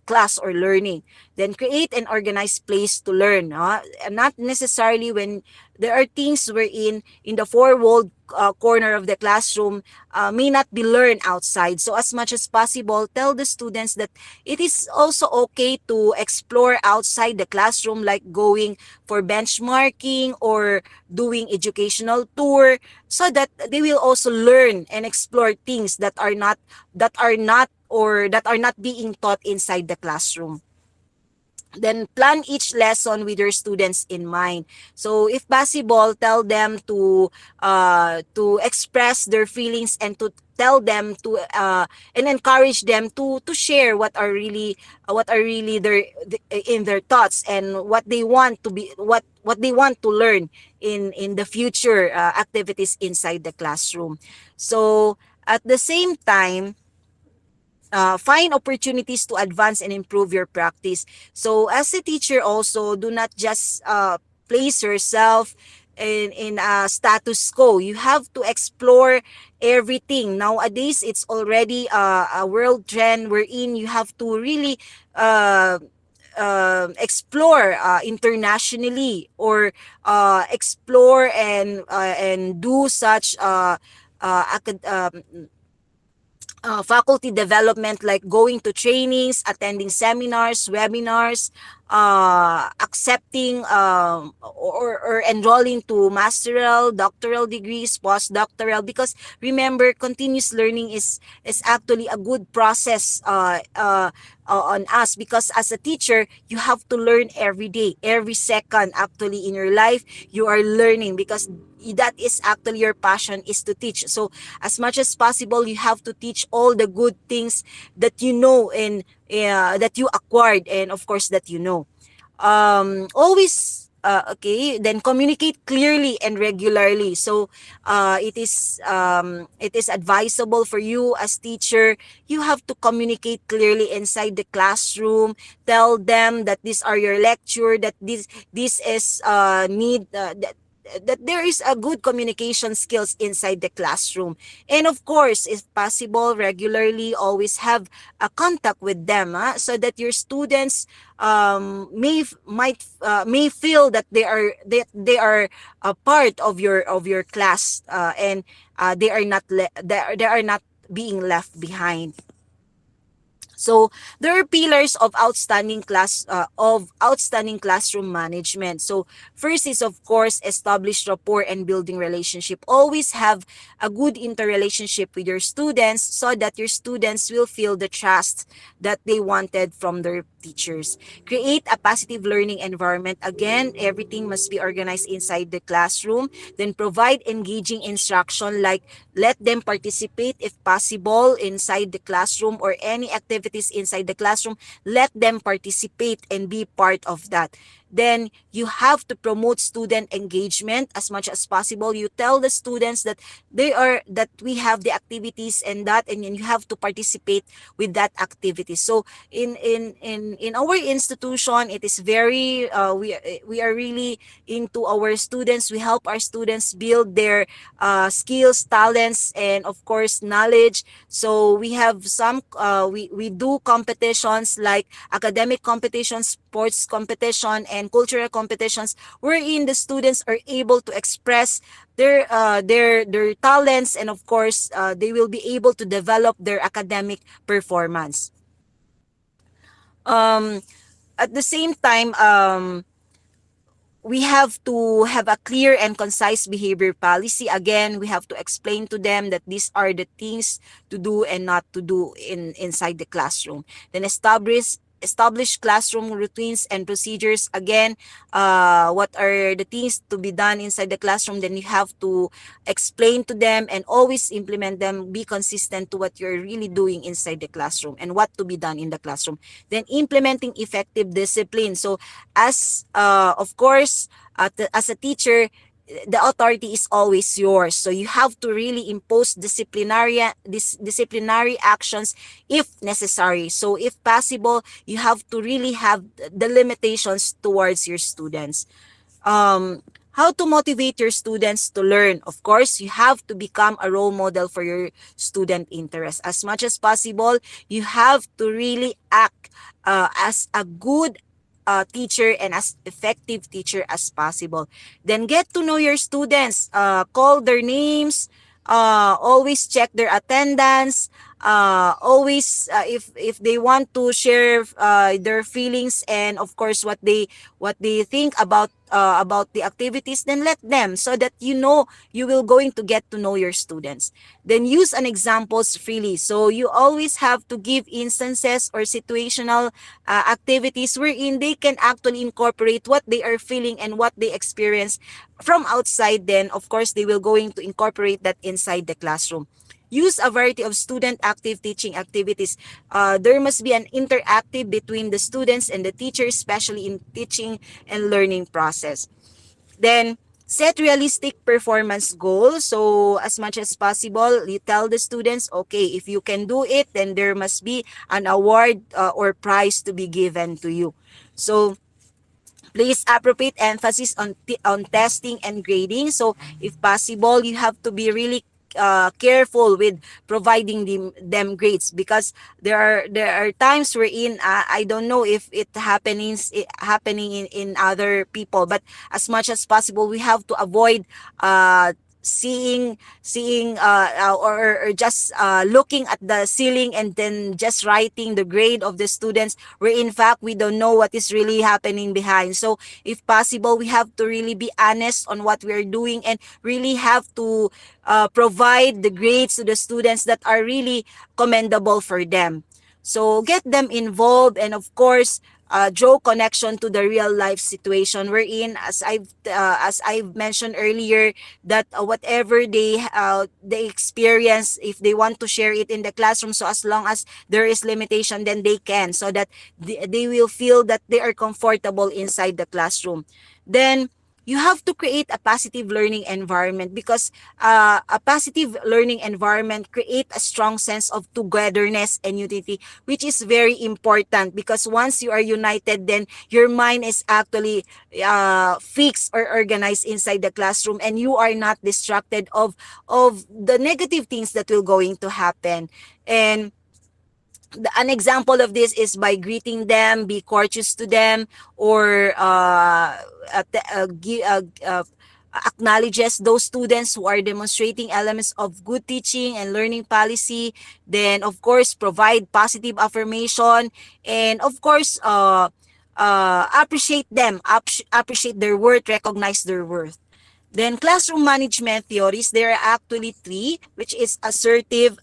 class or learning. Then create an organized place to learn. And not necessarily when there are things wherein in the four-walled corner of the classroom may not be learned outside. So as much as possible, tell the students that it is also okay to explore outside the classroom, like going for benchmarking or doing educational tour, so that they will also learn and explore things that are not being taught inside the classroom. Then plan each lesson with your students in mind. So if possible, tell them to express their feelings, and to tell them to and encourage them to share what are really in their thoughts, and what they want to be, what they want to learn in the future activities inside the classroom. So at the same time, find opportunities to advance and improve your practice. So as a teacher also, do not just place yourself in a status quo. You have to explore everything. Nowadays, it's already a world trend wherein you have to really explore internationally, or explore and do such faculty development, like going to trainings, attending seminars, webinars, accepting or enrolling to masteral, doctoral degrees, postdoctoral, because remember, continuous learning is actually a good process on us, because as a teacher, you have to learn every day, every second actually in your life. You are learning, because that is actually your passion, is to teach. So as much as possible, you have to teach all the good things that you know, and that you acquired, and of course that you know. Always okay, then communicate clearly and regularly. So it is advisable for you as teacher, you have to communicate clearly inside the classroom. Tell them that these are your lecture, that this is that there is a good communication skills inside the classroom. And of course, if possible, regularly always have a contact with them, so that your students may feel that they are a part of your class, and they are not being left behind. So there are pillars of outstanding classroom management. So first is, of course, establish rapport and building relationship. Always have a good interrelationship with your students, so that your students will feel the trust that they wanted from their teachers. Create a positive learning environment. Again, everything must be organized inside the classroom. Then provide engaging instruction, like let them participate if possible inside the classroom, or any activities inside the classroom. Let them participate and be part of that. then you have to promote student engagement as much as possible. You tell the students that we have the activities and then you have to participate with that activity. So in our institution, it is very we are really into our students. We help our students build their skills, talents, and of course knowledge. So we have some we do competitions like academic competitions, sports competition, and cultural competitions, wherein the students are able to express their talents, and of course they will be able to develop their academic performance. At the same time, we have to have a clear and concise behavior policy. Again, we have to explain to them that these are the things to do and not to do inside the classroom. Then establish classroom routines and procedures. Again, what are the things to be done inside the classroom? Then you have to explain to them and always implement them. Be consistent to what you're really doing inside the classroom and what to be done in the classroom. Then implementing effective discipline. So as of course, as a teacher, the authority is always yours. So you have to really impose disciplinary actions if necessary. So if possible, you have to really have the limitations towards your students. How to motivate your students to learn? Of course, you have to become a role model for your student interest. As much as possible, you have to really act as a good teacher and as effective teacher as possible. Then get to know your students, call their names, always check their attendance, always if they want to share their feelings and of course what they think about the activities, then let them, so that you will going to get to know your students. Then use an examples freely. So you always have to give instances or situational activities wherein they can actually incorporate what they are feeling and what they experience from outside. Then of course they will going to incorporate that inside the classroom. Use a variety of student active teaching activities. There must be an interactive between the students and the teachers, especially in teaching and learning process. Then set realistic performance goals. So as much as possible, you tell the students, okay, if you can do it, then there must be an award or prize to be given to you. So place appropriate emphasis on testing and grading. So if possible, you have to be really careful with providing them grades, because there are times wherein I don't know if it happening in other people, but as much as possible we have to avoid seeing or just looking at the ceiling and then just writing the grade of the students, where in fact we don't know what is really happening behind. So if possible, we have to really be honest on what we are doing and really have to provide the grades to the students that are really commendable for them. So get them involved, and of course draw connection to the real life situation, wherein as I've mentioned earlier, that whatever they experience, if they want to share it in the classroom, so as long as there is limitation, then they can, so that they will feel that they are comfortable inside the classroom. Then you have to create a positive learning environment, because a positive learning environment create a strong sense of togetherness and unity, which is very important, because once you are united, then your mind is actually fixed or organized inside the classroom, and you are not distracted of the negative things that will going to happen. And an example of this is by greeting them, be courteous to them, or acknowledges those students who are demonstrating elements of good teaching and learning policy. Then of course provide positive affirmation, and of course appreciate them, appreciate their worth, recognize their worth. Then classroom management theories, there are actually three, which is assertive,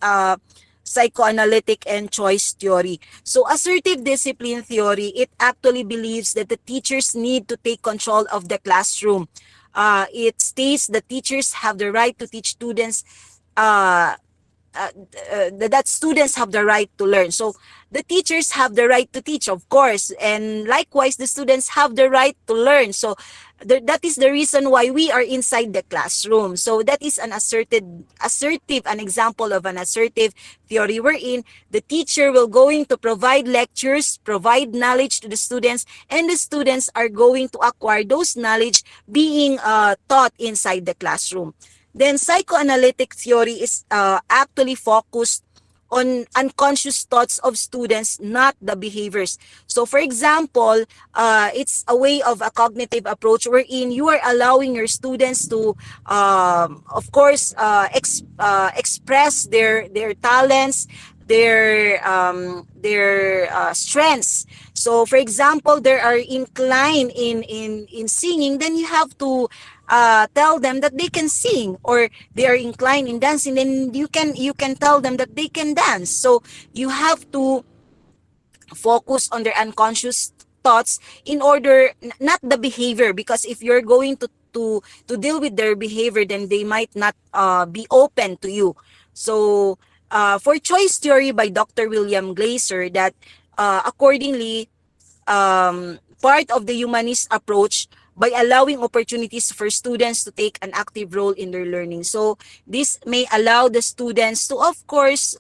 psychoanalytic, and choice theory. So assertive discipline theory, it actually believes that the teachers need to take control of the classroom. It states that teachers have the right to teach students that students have the right to learn. So the teachers have the right to teach, of course, and likewise the students have the right to learn. So that is the reason why we are inside the classroom. So that is an an example of an assertive theory wherein the teacher will going to provide lectures, provide knowledge to the students, and the students are going to acquire those knowledge being taught inside the classroom. Then psychoanalytic theory is actually focused on unconscious thoughts of students, not the behaviors. So for example, it's a way of a cognitive approach wherein you are allowing your students to, of course, express their talents, their strengths. So for example, they are inclined in singing, then you have to tell them that they can sing, or they are inclined in dancing, then you can tell them that they can dance. So you have to focus on their unconscious thoughts in order, not the behavior, because if you're going to deal with their behavior, then they might not be open to you. So for choice theory by Dr. William Glaser, that accordingly, part of the humanist approach by allowing opportunities for students to take an active role in their learning. So this may allow the students to, of course,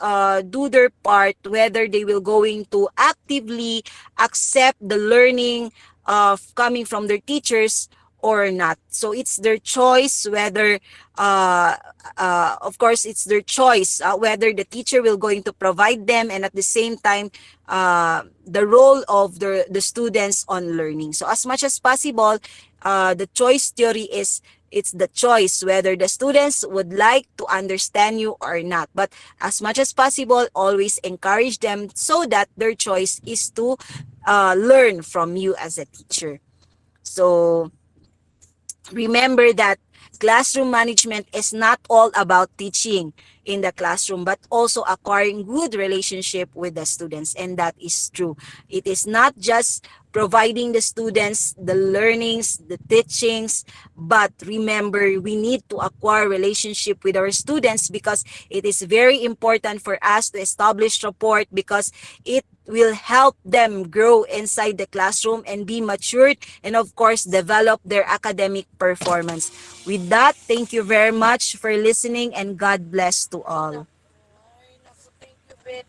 do their part, whether they will going to actively accept the learning of coming from their teachers or not. So it's their choice whether, of course, it's their choice whether the teacher will going to provide them, and at the same time, the role of the students on learning. So as much as possible, the choice theory is, it's the choice whether the students would like to understand you or not. But as much as possible, always encourage them so that their choice is to learn from you as a teacher. So remember that classroom management is not all about teaching in the classroom, but also acquiring good relationship with the students. And that is true. It is not just providing the students the learnings, the teachings, but remember, we need to acquire relationship with our students, because it is very important for us to establish rapport, because it will help them grow inside the classroom and be matured, and of course develop their academic performance. With that, thank you very much for listening, and God bless to all. Thank you very